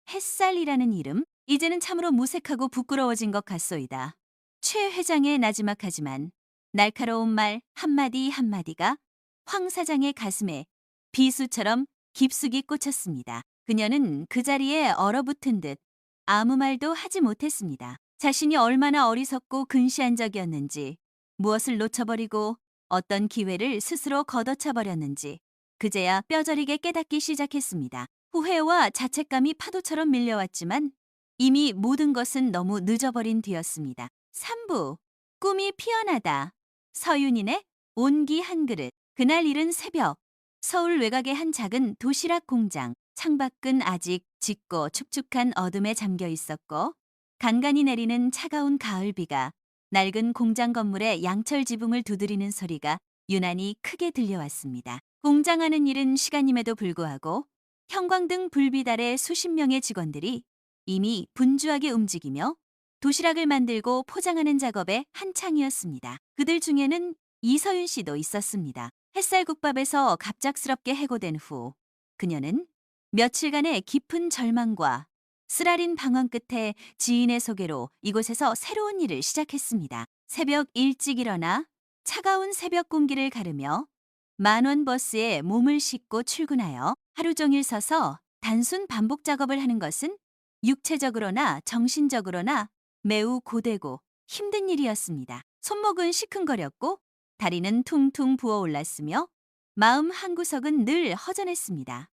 햇살이라는 이름, 이제는 참으로 무색하고 부끄러워진 것 같소이다. 최 회장의 나지막하지만 날카로운 말 한마디 한마디가 황 사장의 가슴에 비수처럼 깊숙이 꽂혔습니다. 그녀는 그 자리에 얼어붙은 듯 아무 말도 하지 못했습니다. 자신이 얼마나 어리석고 근시한 적이었는지, 무엇을 놓쳐버리고 어떤 기회를 스스로 걷어차버렸는지 그제야 뼈저리게 깨닫기 시작했습니다. 후회와 자책감이 파도처럼 밀려왔지만 이미 모든 것은 너무 늦어버린 뒤였습니다. 3부 꿈이 피어나다. 서윤인의 온기 한 그릇. 그날 이른 새벽 서울 외곽의 한 작은 도시락 공장. 창밖은 아직 짙고 축축한 어둠에 잠겨 있었고 간간히 내리는 차가운 가을비가 낡은 공장 건물의 양철 지붕을 두드리는 소리가 유난히 크게 들려왔습니다. 공장하는 일은 시간임에도 불구하고 형광등 불빛 아래 수십 명의 직원들이 이미 분주하게 움직이며 도시락을 만들고 포장하는 작업에 한창이었습니다. 그들 중에는 이서윤 씨도 있었습니다. 햇살국밥에서 갑작스럽게 해고된 후 그녀는 며칠간의 깊은 절망과 쓰라린 방황 끝에 지인의 소개로 이곳에서 새로운 일을 시작했습니다. 새벽 일찍 일어나 차가운 새벽 공기를 가르며 만원 버스에 몸을 싣고 출근하여 하루 종일 서서 단순 반복 작업을 하는 것은 육체적으로나 정신적으로나 매우 고되고 힘든 일이었습니다. 손목은 시큰거렸고 다리는 퉁퉁 부어올랐으며 마음 한구석은 늘 허전했습니다.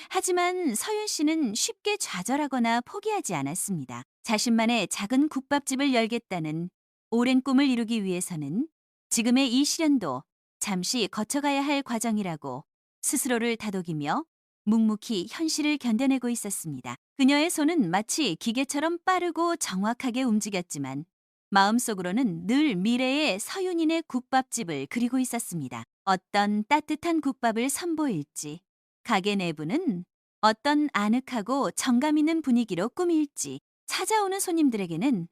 하지만 서윤 씨는 쉽게 좌절하거나 포기하지 않았습니다. 자신만의 작은 국밥집을 열겠다는 오랜 꿈을 이루기 위해서는 지금의 이 시련도 잠시 거쳐가야 할 과정이라고 스스로를 다독이며 묵묵히 현실을 견뎌내고 있었습니다. 그녀의 손은 마치 기계처럼 빠르고 정확하게 움직였지만 마음속으로는 늘 미래의 서윤인의 국밥집을 그리고 있었습니다. 어떤 따뜻한 국밥을 선보일지, 가게 내부는 어떤 아늑하고 정감 있는 분위기로 꾸밀지, 찾아오는 손님들에게는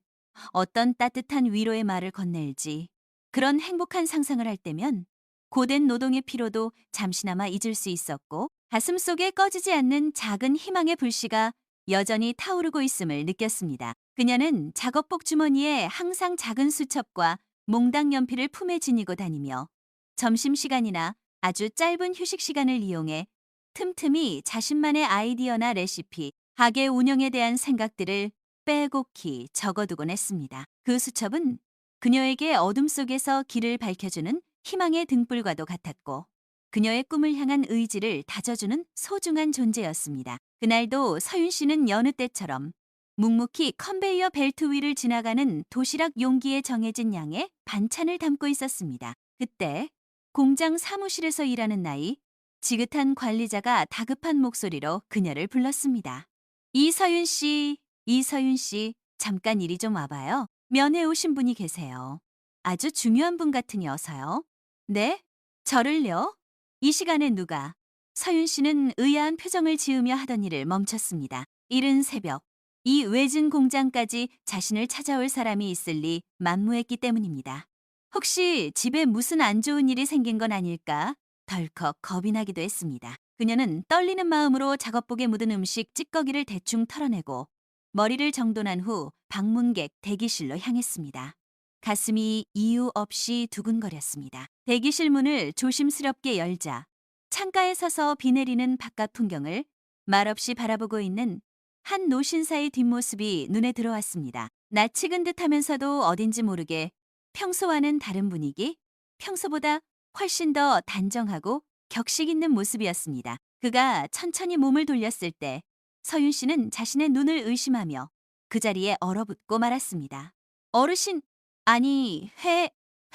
어떤 따뜻한 위로의 말을 건넬지, 그런 행복한 상상을 할 때면 고된 노동의 피로도 잠시나마 잊을 수 있었고 가슴속에 꺼지지 않는 작은 희망의 불씨가 여전히 타오르고 있음을 느꼈습니다. 그녀는 작업복 주머니에 항상 작은 수첩과 몽당 연필을 품에 지니고 다니며 점심시간이나 아주 짧은 휴식 시간을 이용해 틈틈이 자신만의 아이디어나 레시피, 가게 운영에 대한 생각들을 빼곡히 적어두곤 했습니다. 그 수첩은 그녀에게 어둠 속에서 길을 밝혀주는 희망의 등불과도 같았고 그녀의 꿈을 향한 의지를 다져주는 소중한 존재였습니다. 그날도 서윤 씨는 여느 때처럼 묵묵히 컨베이어 벨트 위를 지나가는 도시락 용기에 정해진 양의 반찬을 담고 있었습니다. 그때 공장 사무실에서 일하는 나이 지긋한 관리자가 다급한 목소리로 그녀를 불렀습니다. 이서윤 씨, 이서윤 씨, 잠깐 이리 좀 와봐요. 면회 오신 분이 계세요. 아주 중요한 분 같으니어서요. 네? 저를요? 이 시간에 누가? 서윤 씨는 의아한 표정을 지으며 하던 일을 멈췄습니다. 이른 새벽, 이 외진 공장까지 자신을 찾아올 사람이 있을 리 만무했기 때문입니다. 혹시 집에 무슨 안 좋은 일이 생긴 건 아닐까? 덜컥 겁이 나기도 했습니다. 그녀는 떨리는 마음으로 작업복에 묻은 음식 찌꺼기를 대충 털어내고 머리를 정돈한 후 방문객 대기실로 향했습니다. 가슴이 이유 없이 두근거렸습니다. 대기실 문을 조심스럽게 열자 창가에 서서 비 내리는 바깥 풍경을 말없이 바라보고 있는 한 노신사의 뒷모습이 눈에 들어왔습니다. 낯익은 듯하면서도 어딘지 모르게 평소와는 다른 분위기, 평소보다 훨씬 더 단정하고 격식 있는 모습이었습니다. 그가 천천히 몸을 돌렸을 때 서윤 씨는 자신의 눈을 의심하며 그 자리에 얼어붙고 말았습니다. 어르신, 아니,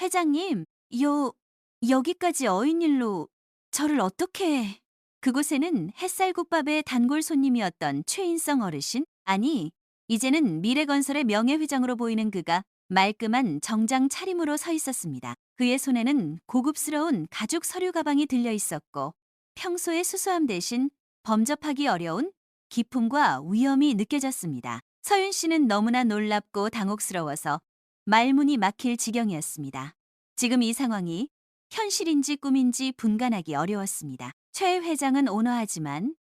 회장님, 여기까지 어인일로 저를 어떻게... 그곳에는 햇살국밥의 단골 손님이었던 최인성 어르신? 아니, 이제는 미래건설의 명예회장으로 보이는 그가 말끔한 정장 차림으로 서 있었습니다. 그의 손에는 고급스러운 가죽 서류 가방이 들려 있었고 평소의 수수함 대신 범접하기 어려운 기품과 위엄이 느껴졌습니다. 서윤 씨는 너무나 놀랍고 당혹스러워서 말문이 막힐 지경이었습니다. 지금 이 상황이 현실인지 꿈인지 분간하기 어려웠습니다. 최 회장은 온화하지만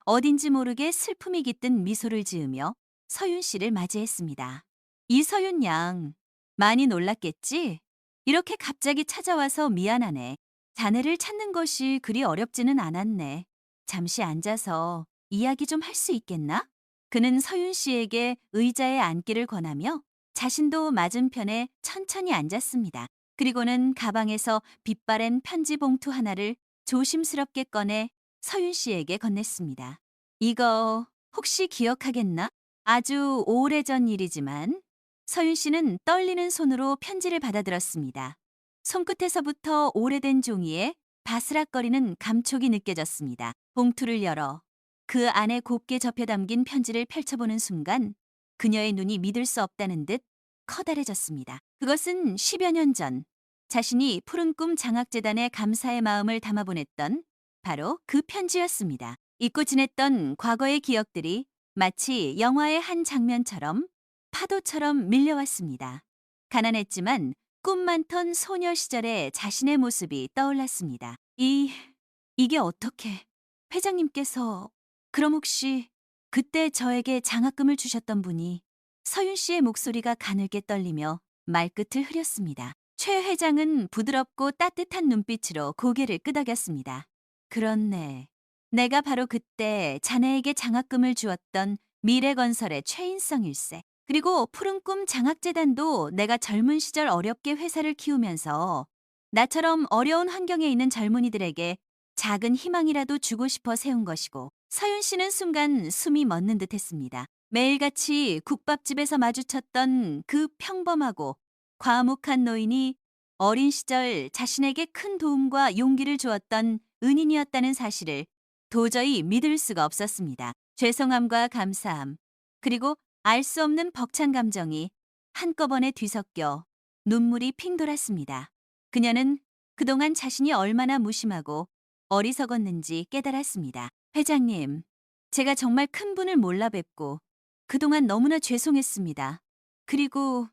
어딘지 모르게 슬픔이 깃든 미소를 지으며 서윤 씨를 맞이했습니다. 이서윤 양, 많이 놀랐겠지? 이렇게 갑자기 찾아와서 미안하네. 자네를 찾는 것이 그리 어렵지는 않았네. 잠시 앉아서 이야기 좀 할 수 있겠나? 그는 서윤 씨에게 의자에 앉기를 권하며 자신도 맞은편에 천천히 앉았습니다. 그리고는 가방에서 빛바랜 편지 봉투 하나를 조심스럽게 꺼내 서윤 씨에게 건넸습니다. 이거 혹시 기억하겠나? 아주 오래전 일이지만 서윤 씨는 떨리는 손으로 편지를 받아들었습니다. 손끝에서부터 오래된 종이에 바스락거리는 감촉이 느껴졌습니다. 봉투를 열어 그 안에 곱게 접혀 담긴 편지를 펼쳐보는 순간 그녀의 눈이 믿을 수 없다는 듯 커다래졌습니다. 그것은 10여 년 전 자신이 푸른 꿈 장학재단에 감사의 마음을 담아 보냈던 바로 그 편지였습니다. 잊고 지냈던 과거의 기억들이 마치 영화의 한 장면처럼 파도처럼 밀려왔습니다. 가난했지만 꿈 많던 소녀 시절의 자신의 모습이 떠올랐습니다. 이게 어떻게... 회장님께서... 그럼 혹시 그때 저에게 장학금을 주셨던 분이... 서윤 씨의 목소리가 가늘게 떨리며 말끝을 흐렸습니다. 최 회장은 부드럽고 따뜻한 눈빛으로 고개를 끄덕였습니다. 그렇네. 내가 바로 그때 자네에게 장학금을 주었던 미래건설의 최인성일세. 그리고 푸른 꿈 장학재단도 내가 젊은 시절 어렵게 회사를 키우면서 나처럼 어려운 환경에 있는 젊은이들에게 작은 희망이라도 주고 싶어 세운 것이고 서윤 씨는 순간 숨이 멎는 듯했습니다. 매일같이 국밥집에서 마주쳤던 그 평범하고 과묵한 노인이 어린 시절 자신에게 큰 도움과 용기를 주었던 은인이었다는 사실을 도저히 믿을 수가 없었습니다. 죄송함과 감사함, 그리고 알 수 없는 벅찬 감정이 한꺼번에 뒤섞여 눈물이 핑 돌았습니다. 그녀는 그동안 자신이 얼마나 무심하고 어리석었는지 깨달았습니다. 회장님, 제가 정말 큰 분을 몰라 뵙고 그동안 너무나 죄송했습니다. 그리고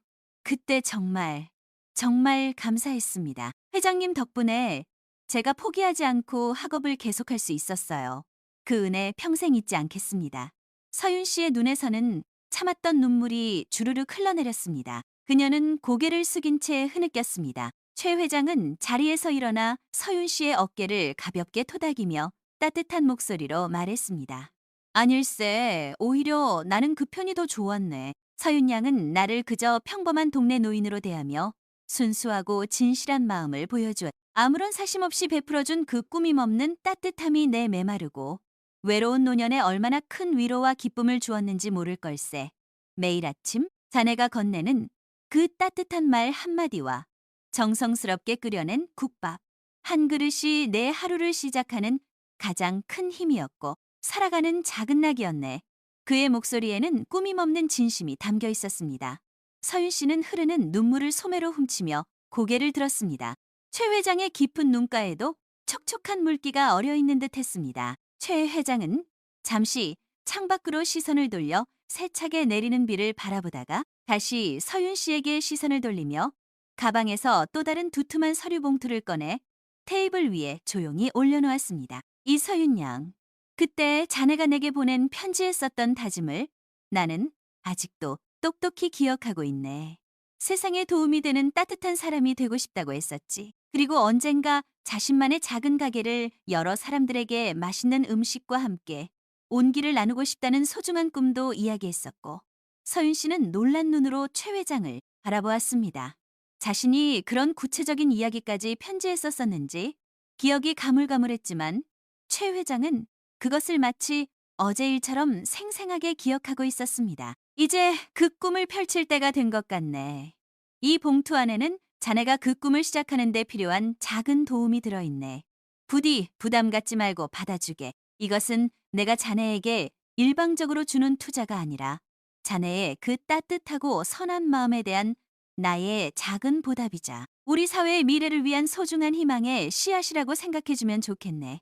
그때 정말 감사했습니다. 회장님 덕분에 제가 포기하지 않고 학업을 계속할 수 있었어요. 그 은혜 평생 잊지 않겠습니다. 서윤 씨의 눈에서는 참았던 눈물이 주르륵 흘러내렸습니다. 그녀는 고개를 숙인 채 흐느꼈습니다. 최 회장은 자리에서 일어나 서윤 씨의 어깨를 가볍게 토닥이며 따뜻한 목소리로 말했습니다. 아닐세, 오히려 나는 그 편이 더 좋았네. 서윤 양은 나를 그저 평범한 동네 노인으로 대하며 순수하고 진실한 마음을 보여주었다. 아무런 사심 없이 베풀어준 그 꾸밈 없는 따뜻함이 내 메마르고 외로운 노년에 얼마나 큰 위로와 기쁨을 주었는지 모를 걸세. 매일 아침 자네가 건네는 그 따뜻한 말 한마디와 정성스럽게 끓여낸 국밥 한 그릇이 내 하루를 시작하는 가장 큰 힘이었고 살아가는 작은 낙이었네. 그의 목소리에는 꾸밈 없는 진심이 담겨 있었습니다. 서윤 씨는 흐르는 눈물을 소매로 훔치며 고개를 들었습니다. 최 회장의 깊은 눈가에도 촉촉한 물기가 어려 있는 듯 했습니다. 최 회장은 잠시 창밖으로 시선을 돌려 세차게 내리는 비를 바라보다가 다시 서윤 씨에게 시선을 돌리며 가방에서 또 다른 두툼한 서류 봉투를 꺼내 테이블 위에 조용히 올려놓았습니다. 이서윤 양, 그때 자네가 내게 보낸 편지에 썼던 다짐을 나는 아직도 똑똑히 기억하고 있네. 세상에 도움이 되는 따뜻한 사람이 되고 싶다고 했었지. 그리고 언젠가 자신만의 작은 가게를 여러 사람들에게 맛있는 음식과 함께 온기를 나누고 싶다는 소중한 꿈도 이야기했었고, 서윤 씨는 놀란 눈으로 최 회장을 바라보았습니다. 자신이 그런 구체적인 이야기까지 편지에 썼었는지 기억이 가물가물했지만 최 회장은 그것을 마치 어제 일처럼 생생하게 기억하고 있었습니다. 이제 그 꿈을 펼칠 때가 된 것 같네. 이 봉투 안에는 자네가 그 꿈을 시작하는 데 필요한 작은 도움이 들어있네. 부디 부담 갖지 말고 받아주게. 이것은 내가 자네에게 일방적으로 주는 투자가 아니라 자네의 그 따뜻하고 선한 마음에 대한 나의 작은 보답이자 우리 사회의 미래를 위한 소중한 희망의 씨앗이라고 생각해주면 좋겠네.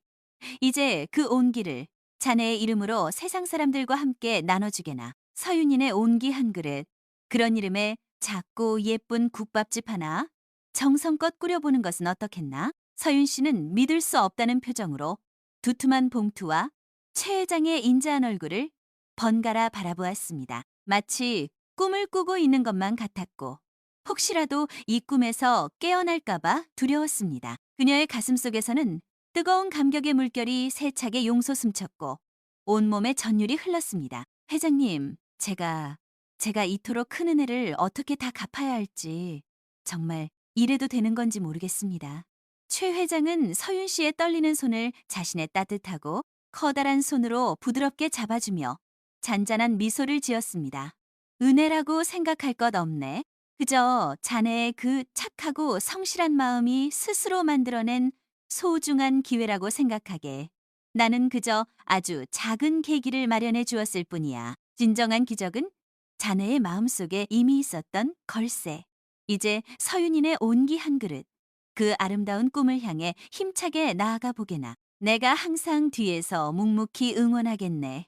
이제 그 온기를 자네의 이름으로 세상 사람들과 함께 나눠주게나. 서윤인의 온기 한 그릇, 그런 이름의 작고 예쁜 국밥집 하나 정성껏 꾸려보는 것은 어떻겠나? 서윤 씨는 믿을 수 없다는 표정으로 두툼한 봉투와 최 회장의 인자한 얼굴을 번갈아 바라보았습니다. 마치 꿈을 꾸고 있는 것만 같았고 혹시라도 이 꿈에서 깨어날까봐 두려웠습니다. 그녀의 가슴속에서는 뜨거운 감격의 물결이 세차게 용솟음쳤고 온몸에 전율이 흘렀습니다. 회장님, 제가 이토록 큰 은혜를 어떻게 다 갚아야 할지 정말 이래도 되는 건지 모르겠습니다. 최 회장은 서윤 씨의 떨리는 손을 자신의 따뜻하고 커다란 손으로 부드럽게 잡아주며 잔잔한 미소를 지었습니다. 은혜라고 생각할 것 없네. 그저 자네의 그 착하고 성실한 마음이 스스로 만들어낸 소중한 기회라고 생각하게. 나는 그저 아주 작은 계기를 마련해 주었을 뿐이야. 진정한 기적은 자네의 마음속에 이미 있었던 걸세. 이제 서윤인의 온기 한 그릇, 그 아름다운 꿈을 향해 힘차게 나아가 보게나. 내가 항상 뒤에서 묵묵히 응원하겠네.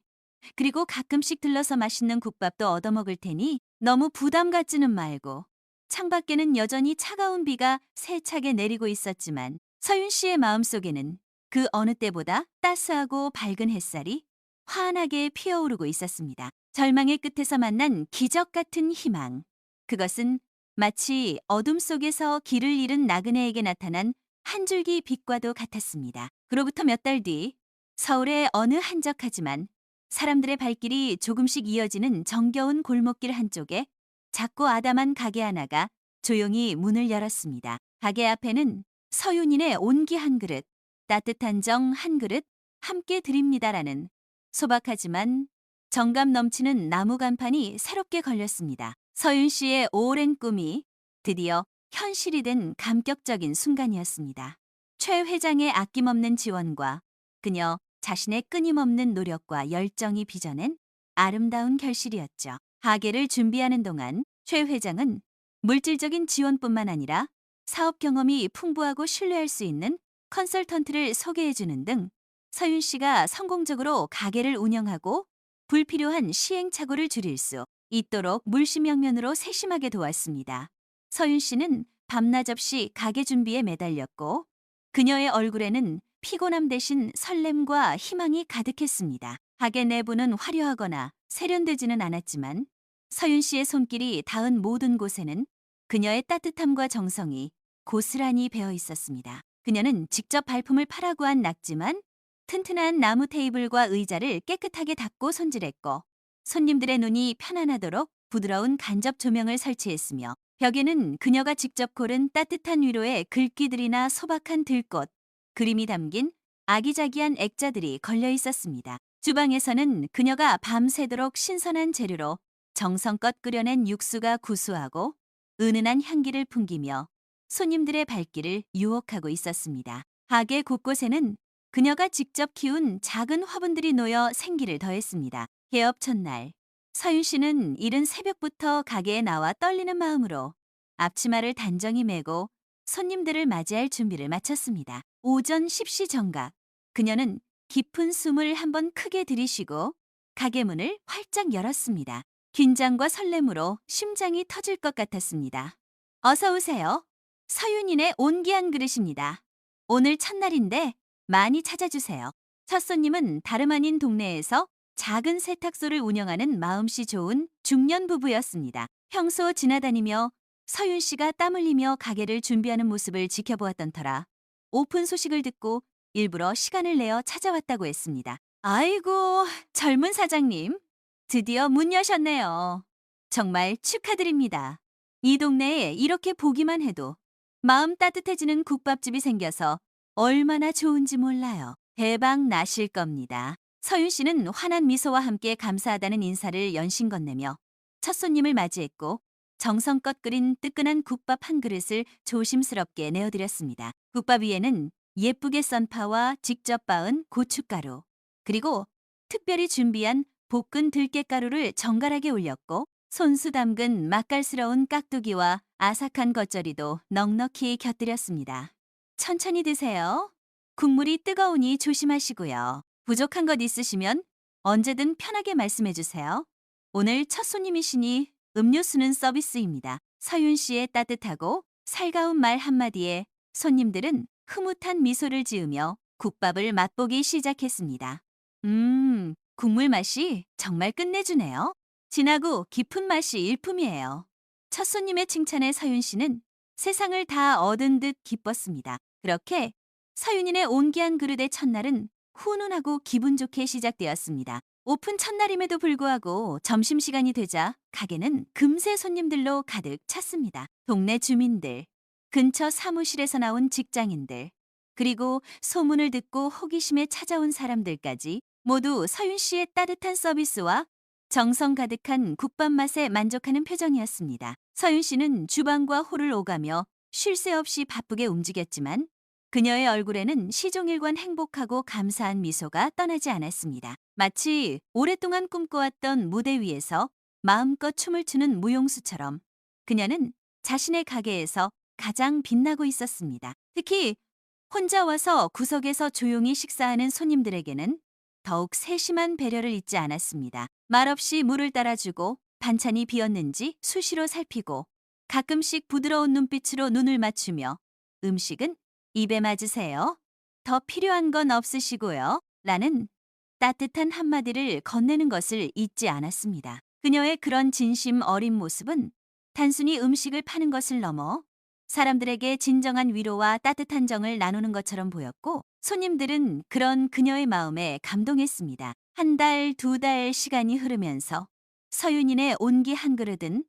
그리고 가끔씩 들러서 맛있는 국밥도 얻어먹을 테니 너무 부담 갖지는 말고. 창밖에는 여전히 차가운 비가 세차게 내리고 있었지만 서윤 씨의 마음속에는 그 어느 때보다 따스하고 밝은 햇살이 환하게 피어오르고 있었습니다. 절망의 끝에서 만난 기적 같은 희망. 그것은 마치 어둠 속에서 길을 잃은 나그네에게 나타난 한 줄기 빛과도 같았습니다. 그로부터 몇 달 뒤 서울의 어느 한적하지만 사람들의 발길이 조금씩 이어지는 정겨운 골목길 한쪽에 작고 아담한 가게 하나가 조용히 문을 열었습니다. 가게 앞에는 서윤인의 온기 한 그릇, 따뜻한 정 한 그릇 함께 드립니다라는 소박하지만 정감 넘치는 나무 간판이 새롭게 걸렸습니다. 서윤 씨의 오랜 꿈이 드디어 현실이 된 감격적인 순간이었습니다. 최 회장의 아낌없는 지원과 그녀 자신의 끊임없는 노력과 열정이 빚어낸 아름다운 결실이었죠. 가게를 준비하는 동안 최 회장은 물질적인 지원뿐만 아니라 사업 경험이 풍부하고 신뢰할 수 있는 컨설턴트를 소개해주는 등 서윤 씨가 성공적으로 가게를 운영하고 불필요한 시행착오를 줄일 수 있도록 물심양면으로 세심하게 도왔습니다. 서윤 씨는 밤낮 없이 가게 준비에 매달렸고 그녀의 얼굴에는 피곤함 대신 설렘과 희망이 가득했습니다. 가게 내부는 화려하거나 세련되지는 않았지만 서윤 씨의 손길이 닿은 모든 곳에는 그녀의 따뜻함과 정성이 고스란히 배어 있었습니다. 그녀는 직접 발품을 파라고 한 낙지만 튼튼한 나무 테이블과 의자를 깨끗하게 닦고 손질했고 손님들의 눈이 편안하도록 부드러운 간접 조명을 설치했으며 벽에는 그녀가 직접 고른 따뜻한 위로의 글귀들이나 소박한 들꽃, 그림이 담긴 아기자기한 액자들이 걸려 있었습니다. 주방에서는 그녀가 밤새도록 신선한 재료로 정성껏 끓여낸 육수가 구수하고 은은한 향기를 풍기며 손님들의 발길을 유혹하고 있었습니다. 가게 곳곳에는 그녀가 직접 키운 작은 화분들이 놓여 생기를 더했습니다. 개업 첫날, 서윤 씨는 이른 새벽부터 가게에 나와 떨리는 마음으로 앞치마를 단정히 메고 손님들을 맞이할 준비를 마쳤습니다. 오전 10시 정각, 그녀는 깊은 숨을 한번 크게 들이쉬고 가게 문을 활짝 열었습니다. 긴장과 설렘으로 심장이 터질 것 같았습니다. 어서 오세요. 서윤인의 온기 한 그릇입니다. 오늘 첫날인데 많이 찾아주세요. 첫 손님은 다름 아닌 동네에서 작은 세탁소를 운영하는 마음씨 좋은 중년 부부였습니다. 평소 지나다니며 서윤 씨가 땀 흘리며 가게를 준비하는 모습을 지켜보았던 터라 오픈 소식을 듣고 일부러 시간을 내어 찾아왔다고 했습니다. 아이고, 젊은 사장님. 드디어 문 여셨네요. 정말 축하드립니다. 이 동네에 이렇게 보기만 해도 마음 따뜻해지는 국밥집이 생겨서 얼마나 좋은지 몰라요. 대박 나실 겁니다. 서윤 씨는 환한 미소와 함께 감사하다는 인사를 연신 건네며 첫 손님을 맞이했고 정성껏 끓인 뜨끈한 국밥 한 그릇을 조심스럽게 내어드렸습니다. 국밥 위에는 예쁘게 썬 파와 직접 빻은 고춧가루, 그리고 특별히 준비한 볶은 들깨가루를 정갈하게 올렸고 손수 담근 맛깔스러운 깍두기와 아삭한 겉절이도 넉넉히 곁들였습니다. 천천히 드세요. 국물이 뜨거우니 조심하시고요. 부족한 것 있으시면 언제든 편하게 말씀해 주세요. 오늘 첫 손님이시니 음료수는 서비스입니다. 서윤 씨의 따뜻하고 살가운 말 한마디에 손님들은 흐뭇한 미소를 지으며 국밥을 맛보기 시작했습니다. 국물 맛이 정말 끝내주네요. 진하고 깊은 맛이 일품이에요. 첫 손님의 칭찬에 서윤 씨는 세상을 다 얻은 듯 기뻤습니다. 그렇게 서윤인의 온기한 그릇의 첫날은 훈훈하고 기분 좋게 시작되었습니다. 오픈 첫날임에도 불구하고 점심시간이 되자 가게는 금세 손님들로 가득 찼습니다. 동네 주민들, 근처 사무실에서 나온 직장인들, 그리고 소문을 듣고 호기심에 찾아온 사람들까지 모두 서윤 씨의 따뜻한 서비스와 정성 가득한 국밥 맛에 만족하는 표정이었습니다. 서윤 씨는 주방과 홀을 오가며 쉴 새 없이 바쁘게 움직였지만 그녀의 얼굴에는 시종일관 행복하고 감사한 미소가 떠나지 않았습니다. 마치 오랫동안 꿈꿔왔던 무대 위에서 마음껏 춤을 추는 무용수처럼 그녀는 자신의 가게에서 가장 빛나고 있었습니다. 특히 혼자 와서 구석에서 조용히 식사하는 손님들에게는 더욱 세심한 배려를 잊지 않았습니다. 말없이 물을 따라주고 반찬이 비었는지 수시로 살피고 가끔씩 부드러운 눈빛으로 눈을 맞추며 음식은 입에 맞으세요. 더 필요한 건 없으시고요. 라는 따뜻한 한마디를 건네는 것을 잊지 않았습니다. 그녀의 그런 진심 어린 모습은 단순히 음식을 파는 것을 넘어 사람들에게 진정한 위로와 따뜻한 정을 나누는 것처럼 보였고 손님들은 그런 그녀의 마음에 감동했습니다. 한 달, 두 달 시간이 흐르면서 서윤인의 온기 한 그릇은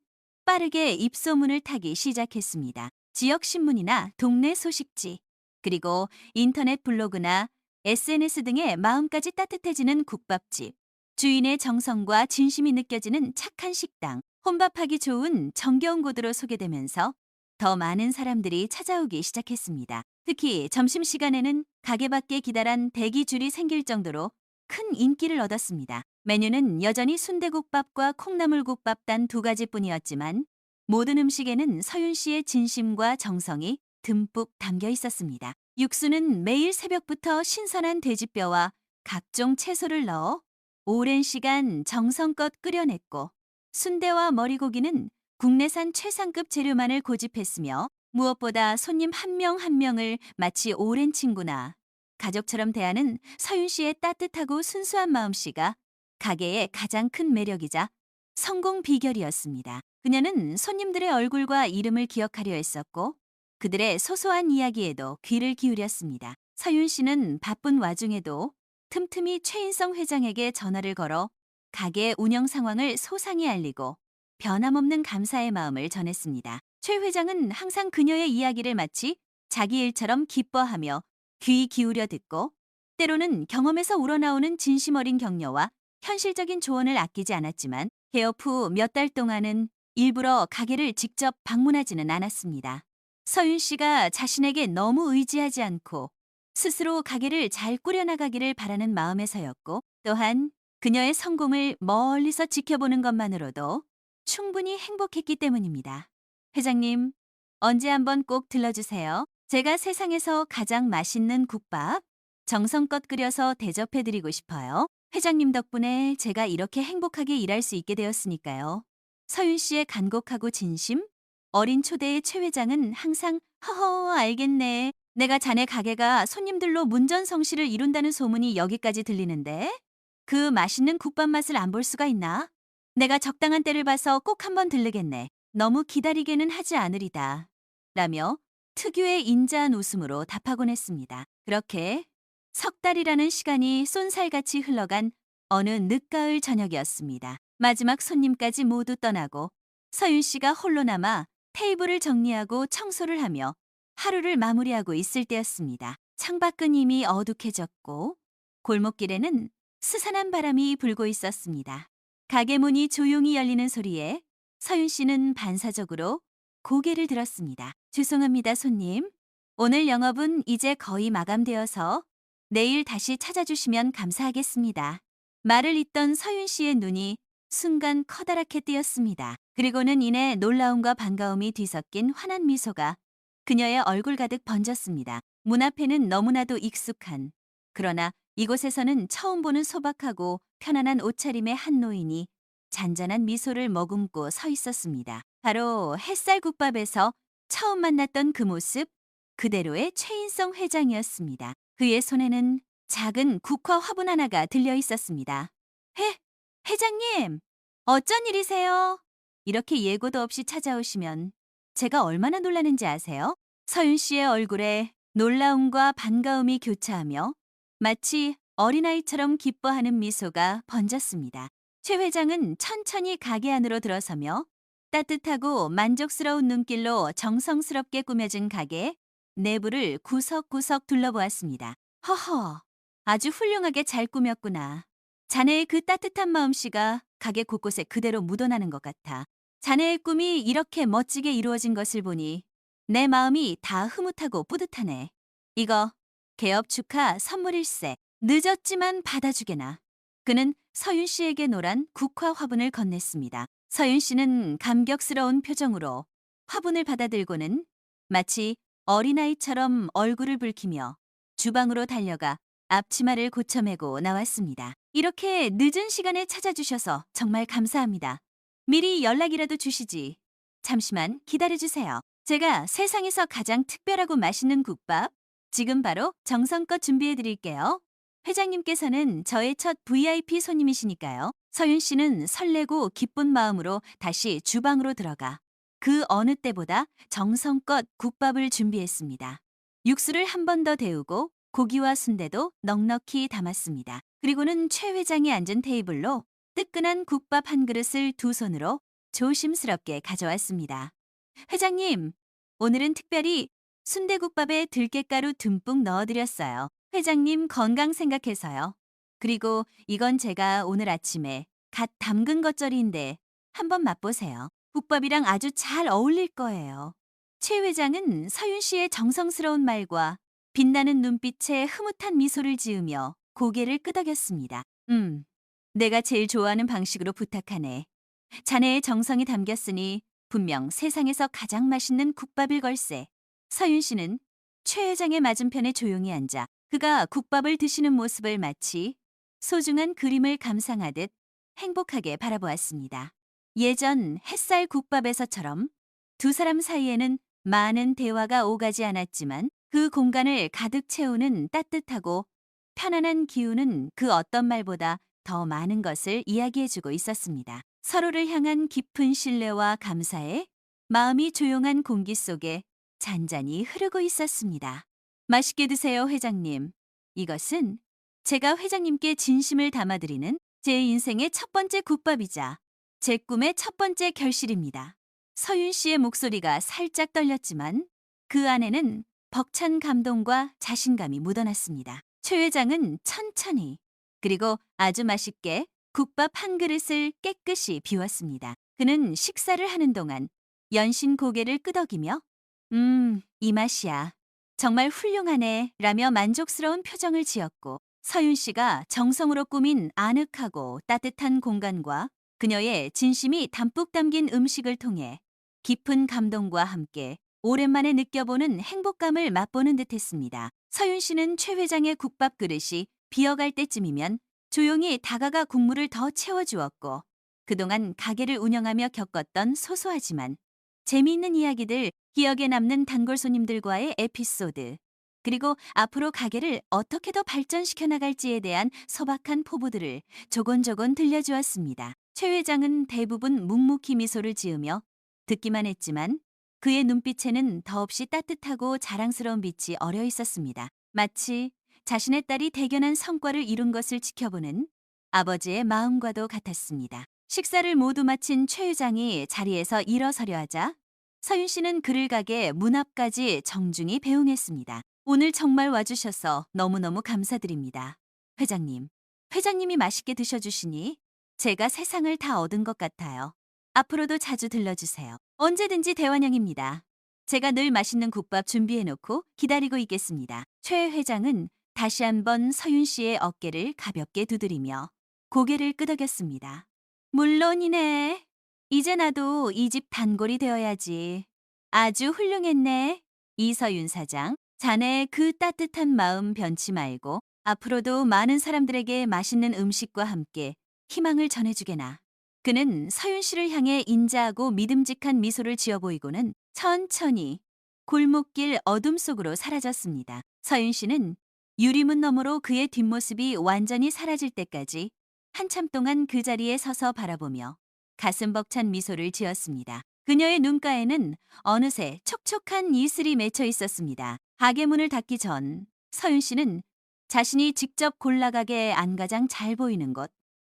빠르게 입소문을 타기 시작했습니다. 지역 신문이나 동네 소식지, 그리고 인터넷 블로그나 SNS 등의 마음까지 따뜻해지는 국밥집, 주인의 정성과 진심이 느껴지는 착한 식당, 혼밥하기 좋은 정겨운 곳으로 소개되면서 더 많은 사람들이 찾아오기 시작했습니다. 특히 점심시간에는 가게 밖에 기다란 대기줄이 생길 정도로 큰 인기를 얻었습니다. 메뉴는 여전히 순대국밥과 콩나물국밥 단 두 가지뿐이었지만 모든 음식에는 서윤 씨의 진심과 정성이 듬뿍 담겨 있었습니다. 육수는 매일 새벽부터 신선한 돼지뼈와 각종 채소를 넣어 오랜 시간 정성껏 끓여냈고 순대와 머리고기는 국내산 최상급 재료만을 고집했으며 무엇보다 손님 한 명 한 명을 마치 오랜 친구나 가족처럼 대하는 서윤 씨의 따뜻하고 순수한 마음씨가 가게의 가장 큰 매력이자 성공 비결이었습니다. 그녀는 손님들의 얼굴과 이름을 기억하려 했었고 그들의 소소한 이야기에도 귀를 기울였습니다. 서윤 씨는 바쁜 와중에도 틈틈이 최인성 회장에게 전화를 걸어 가게 운영 상황을 소상히 알리고 변함없는 감사의 마음을 전했습니다. 최 회장은 항상 그녀의 이야기를 마치 자기 일처럼 기뻐하며 귀 기울여 듣고 때로는 경험에서 우러나오는 진심 어린 격려와 현실적인 조언을 아끼지 않았지만 개업 후 몇 달 동안은 일부러 가게를 직접 방문하지는 않았습니다. 서윤 씨가 자신에게 너무 의지하지 않고 스스로 가게를 잘 꾸려나가기를 바라는 마음에서였고 또한 그녀의 성공을 멀리서 지켜보는 것만으로도 충분히 행복했기 때문입니다. 회장님, 언제 한번 꼭 들러주세요. 제가 세상에서 가장 맛있는 국밥 정성껏 끓여서 대접해드리고 싶어요. 회장님 덕분에 제가 이렇게 행복하게 일할 수 있게 되었으니까요. 서윤 씨의 간곡하고 진심, 어린 초대의 최 회장은 항상 허허 알겠네. 내가 자네 가게가 손님들로 문전성시를 이룬다는 소문이 여기까지 들리는데 그 맛있는 국밥 맛을 안 볼 수가 있나? 내가 적당한 때를 봐서 꼭 한번 들르겠네. 너무 기다리게는 하지 않으리다. 라며 특유의 인자한 웃음으로 답하곤 했습니다. 그렇게 석 달이라는 시간이 쏜살같이 흘러간 어느 늦가을 저녁이었습니다. 마지막 손님까지 모두 떠나고 서윤 씨가 홀로 남아 테이블을 정리하고 청소를 하며 하루를 마무리하고 있을 때였습니다. 창밖은 이미 어둑해졌고 골목길에는 스산한 바람이 불고 있었습니다. 가게 문이 조용히 열리는 소리에 서윤 씨는 반사적으로 고개를 들었습니다. 죄송합니다, 손님. 오늘 영업은 이제 거의 마감되어서 내일 다시 찾아주시면 감사하겠습니다. 말을 잇던 서윤 씨의 눈이 순간 커다랗게 뜨였습니다. 그리고는 이내 놀라움과 반가움이 뒤섞인 환한 미소가 그녀의 얼굴 가득 번졌습니다. 문 앞에는 너무나도 익숙한, 그러나 이곳에서는 처음 보는 소박하고 편안한 옷차림의 한 노인이 잔잔한 미소를 머금고 서 있었습니다. 바로 햇살국밥에서 처음 만났던 그 모습 그대로의 최인성 회장이었습니다. 그의 손에는 작은 국화 화분 하나가 들려 있었습니다. 회장님! 어쩐 일이세요? 이렇게 예고도 없이 찾아오시면 제가 얼마나 놀라는지 아세요? 서윤 씨의 얼굴에 놀라움과 반가움이 교차하며 마치 어린아이처럼 기뻐하는 미소가 번졌습니다. 최 회장은 천천히 가게 안으로 들어서며 따뜻하고 만족스러운 눈길로 정성스럽게 꾸며진 가게 내부를 구석구석 둘러보았습니다. 허허, 아주 훌륭하게 잘 꾸몄구나. 자네의 그 따뜻한 마음씨가 가게 곳곳에 그대로 묻어나는 것 같아. 자네의 꿈이 이렇게 멋지게 이루어진 것을 보니 내 마음이 다 흐뭇하고 뿌듯하네. 이거 개업 축하 선물일세. 늦었지만 받아주게나. 그는 서윤 씨에게 노란 국화 화분을 건넸습니다. 서윤 씨는 감격스러운 표정으로 화분을 받아들고는 마치 어린아이처럼 얼굴을 붉히며 주방으로 달려가 앞치마를 고쳐매고 나왔습니다. 이렇게 늦은 시간에 찾아주셔서 정말 감사합니다. 미리 연락이라도 주시지. 잠시만 기다려주세요. 제가 세상에서 가장 특별하고 맛있는 국밥 지금 바로 정성껏 준비해 드릴게요. 회장님께서는 저의 첫 VIP 손님이시니까요. 서윤 씨는 설레고 기쁜 마음으로 다시 주방으로 들어가 그 어느 때보다 정성껏 국밥을 준비했습니다. 육수를 한 번 더 데우고 고기와 순대도 넉넉히 담았습니다. 그리고는 최 회장이 앉은 테이블로 뜨끈한 국밥 한 그릇을 두 손으로 조심스럽게 가져왔습니다. 회장님, 오늘은 특별히 순대국밥에 들깨가루 듬뿍 넣어드렸어요. 회장님 건강 생각해서요. 그리고 이건 제가 오늘 아침에 갓 담근 겉절이인데 한번 맛보세요. 국밥이랑 아주 잘 어울릴 거예요. 최 회장은 서윤 씨의 정성스러운 말과 빛나는 눈빛에 흐뭇한 미소를 지으며 고개를 끄덕였습니다. 내가 제일 좋아하는 방식으로 부탁하네. 자네의 정성이 담겼으니 분명 세상에서 가장 맛있는 국밥일 걸세. 서윤 씨는 최 회장의 맞은편에 조용히 앉아 그가 국밥을 드시는 모습을 마치 소중한 그림을 감상하듯 행복하게 바라보았습니다. 예전 햇살 국밥에서처럼 두 사람 사이에는 많은 대화가 오가지 않았지만 그 공간을 가득 채우는 따뜻하고 편안한 기운은 그 어떤 말보다 더 많은 것을 이야기해주고 있었습니다. 서로를 향한 깊은 신뢰와 감사에 마음이 조용한 공기 속에 잔잔히 흐르고 있었습니다. 맛있게 드세요, 회장님. 이것은 제가 회장님께 진심을 담아드리는 제 인생의 첫 번째 국밥이자 제 꿈의 첫 번째 결실입니다. 서윤 씨의 목소리가 살짝 떨렸지만 그 안에는 벅찬 감동과 자신감이 묻어났습니다. 최 회장은 천천히 그리고 아주 맛있게 국밥 한 그릇을 깨끗이 비웠습니다. 그는 식사를 하는 동안 연신 고개를 끄덕이며 이 맛이야. 정말 훌륭하네 라며 만족스러운 표정을 지었고 서윤 씨가 정성으로 꾸민 아늑하고 따뜻한 공간과 그녀의 진심이 담뿍 담긴 음식을 통해 깊은 감동과 함께 오랜만에 느껴보는 행복감을 맛보는 듯했습니다. 서윤 씨는 최 회장의 국밥 그릇이 비어갈 때쯤이면 조용히 다가가 국물을 더 채워주었고, 그동안 가게를 운영하며 겪었던 소소하지만 재미있는 이야기들, 기억에 남는 단골 손님들과의 에피소드, 그리고 앞으로 가게를 어떻게 더 발전시켜 나갈지에 대한 소박한 포부들을 조곤조곤 들려주었습니다. 최 회장은 대부분 묵묵히 미소를 지으며 듣기만 했지만 그의 눈빛에는 더없이 따뜻하고 자랑스러운 빛이 어려 있었습니다. 마치 자신의 딸이 대견한 성과를 이룬 것을 지켜보는 아버지의 마음과도 같았습니다. 식사를 모두 마친 최 회장이 자리에서 일어서려 하자 서윤 씨는 그를 가게 문 앞까지 정중히 배웅했습니다. 오늘 정말 와주셔서 너무너무 감사드립니다. 회장님, 회장님이 맛있게 드셔주시니 제가 세상을 다 얻은 것 같아요. 앞으로도 자주 들러주세요. 언제든지 대환영입니다. 제가 늘 맛있는 국밥 준비해놓고 기다리고 있겠습니다. 최 회장은 다시 한번 서윤 씨의 어깨를 가볍게 두드리며 고개를 끄덕였습니다. 물론이네. 이제 나도 이 집 단골이 되어야지. 아주 훌륭했네. 이서윤 사장, 자네의 그 따뜻한 마음 변치 말고 앞으로도 많은 사람들에게 맛있는 음식과 함께 희망을 전해주게나. 그는 서윤 씨를 향해 인자하고 믿음직한 미소를 지어 보이고는 천천히 골목길 어둠 속으로 사라졌습니다. 서윤 씨는 유리문 너머로 그의 뒷모습이 완전히 사라질 때까지 한참 동안 그 자리에 서서 바라보며 가슴 벅찬 미소를 지었습니다. 그녀의 눈가에는 어느새 촉촉한 이슬이 맺혀 있었습니다. 가게 문을 닫기 전 서윤 씨는 자신이 직접 골라가게 안가장 잘 보이는 곳,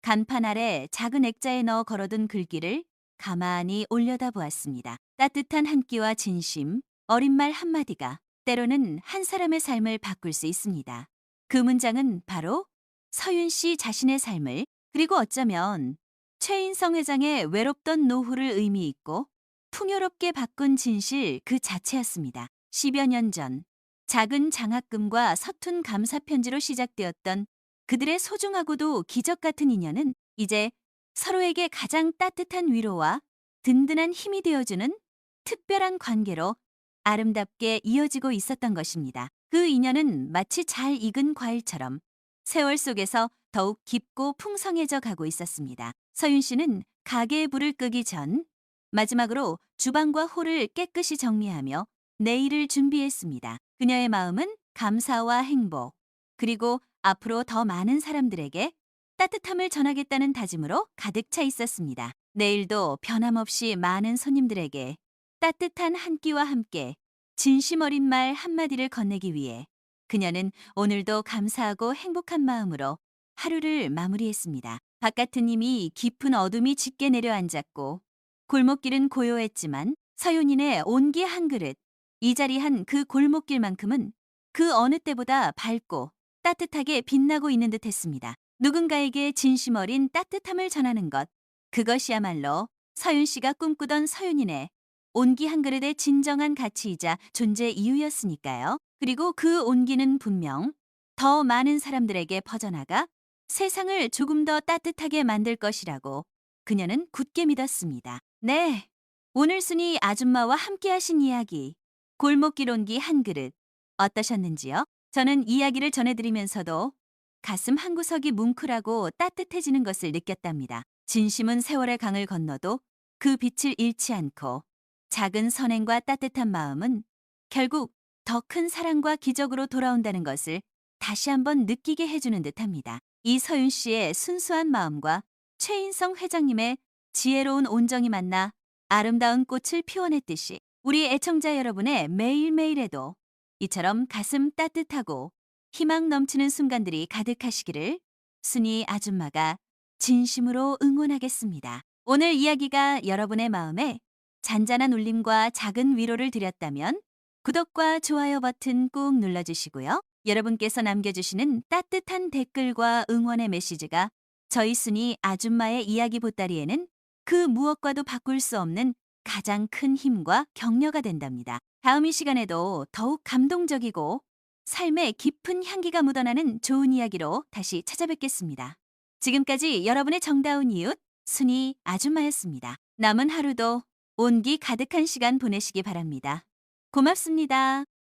간판 아래 작은 액자에 넣어 걸어둔 글귀를 가만히 올려다보았습니다. 따뜻한 한 끼와 진심, 어린 말 한마디가 때로는 한 사람의 삶을 바꿀 수 있습니다. 그 문장은 바로 서윤 씨 자신의 삶을, 그리고 어쩌면 최인성 회장의 외롭던 노후를 의미 있고 풍요롭게 바꾼 진실 그 자체였습니다. 10여 년 전 작은 장학금과 서툰 감사 편지로 시작되었던 그들의 소중하고도 기적 같은 인연은 이제 서로에게 가장 따뜻한 위로와 든든한 힘이 되어주는 특별한 관계로 아름답게 이어지고 있었던 것입니다. 그 인연은 마치 잘 익은 과일처럼 세월 속에서 더욱 깊고 풍성해져 가고 있었습니다. 서윤 씨는 가게의 불을 끄기 전 마지막으로 주방과 홀을 깨끗이 정리하며 내일을 준비했습니다. 그녀의 마음은 감사와 행복, 그리고 앞으로 더 많은 사람들에게 따뜻함을 전하겠다는 다짐으로 가득 차 있었습니다. 내일도 변함없이 많은 손님들에게 따뜻한 한 끼와 함께 진심 어린 말 한마디를 건네기 위해 그녀는 오늘도 감사하고 행복한 마음으로 하루를 마무리했습니다. 바깥은 이미 깊은 어둠이 짙게 내려앉았고 골목길은 고요했지만 서윤인의 온기 한 그릇, 이 자리한 그 골목길만큼은 그 어느 때보다 밝고 따뜻하게 빛나고 있는 듯했습니다. 누군가에게 진심 어린 따뜻함을 전하는 것, 그것이야말로 서윤 씨가 꿈꾸던 서윤인의 온기 한 그릇의 진정한 가치이자 존재 이유였으니까요. 그리고 그 온기는 분명 더 많은 사람들에게 퍼져나가 세상을 조금 더 따뜻하게 만들 것이라고 그녀는 굳게 믿었습니다. 네, 오늘 순이 아줌마와 함께 하신 이야기, 골목길 온기 한 그릇 어떠셨는지요? 저는 이야기를 전해드리면서도 가슴 한구석이 뭉클하고 따뜻해지는 것을 느꼈답니다. 진심은 세월의 강을 건너도 그 빛을 잃지 않고 작은 선행과 따뜻한 마음은 결국 더 큰 사랑과 기적으로 돌아온다는 것을 다시 한번 느끼게 해주는 듯합니다. 이서윤 씨의 순수한 마음과 최인성 회장님의 지혜로운 온정이 만나 아름다운 꽃을 피워냈듯이 우리 애청자 여러분의 매일매일에도 이처럼 가슴 따뜻하고 희망 넘치는 순간들이 가득하시기를 순이 아줌마가 진심으로 응원하겠습니다. 오늘 이야기가 여러분의 마음에 잔잔한 울림과 작은 위로를 드렸다면 구독과 좋아요 버튼 꾹 눌러주시고요. 여러분께서 남겨주시는 따뜻한 댓글과 응원의 메시지가 저희 순이 아줌마의 이야기 보따리에는 그 무엇과도 바꿀 수 없는 가장 큰 힘과 격려가 된답니다. 다음 이 시간에도 더욱 감동적이고 삶의 깊은 향기가 묻어나는 좋은 이야기로 다시 찾아뵙겠습니다. 지금까지 여러분의 정다운 이웃 순이 아줌마였습니다. 남은 하루도 온기 가득한 시간 보내시기 바랍니다. 고맙습니다.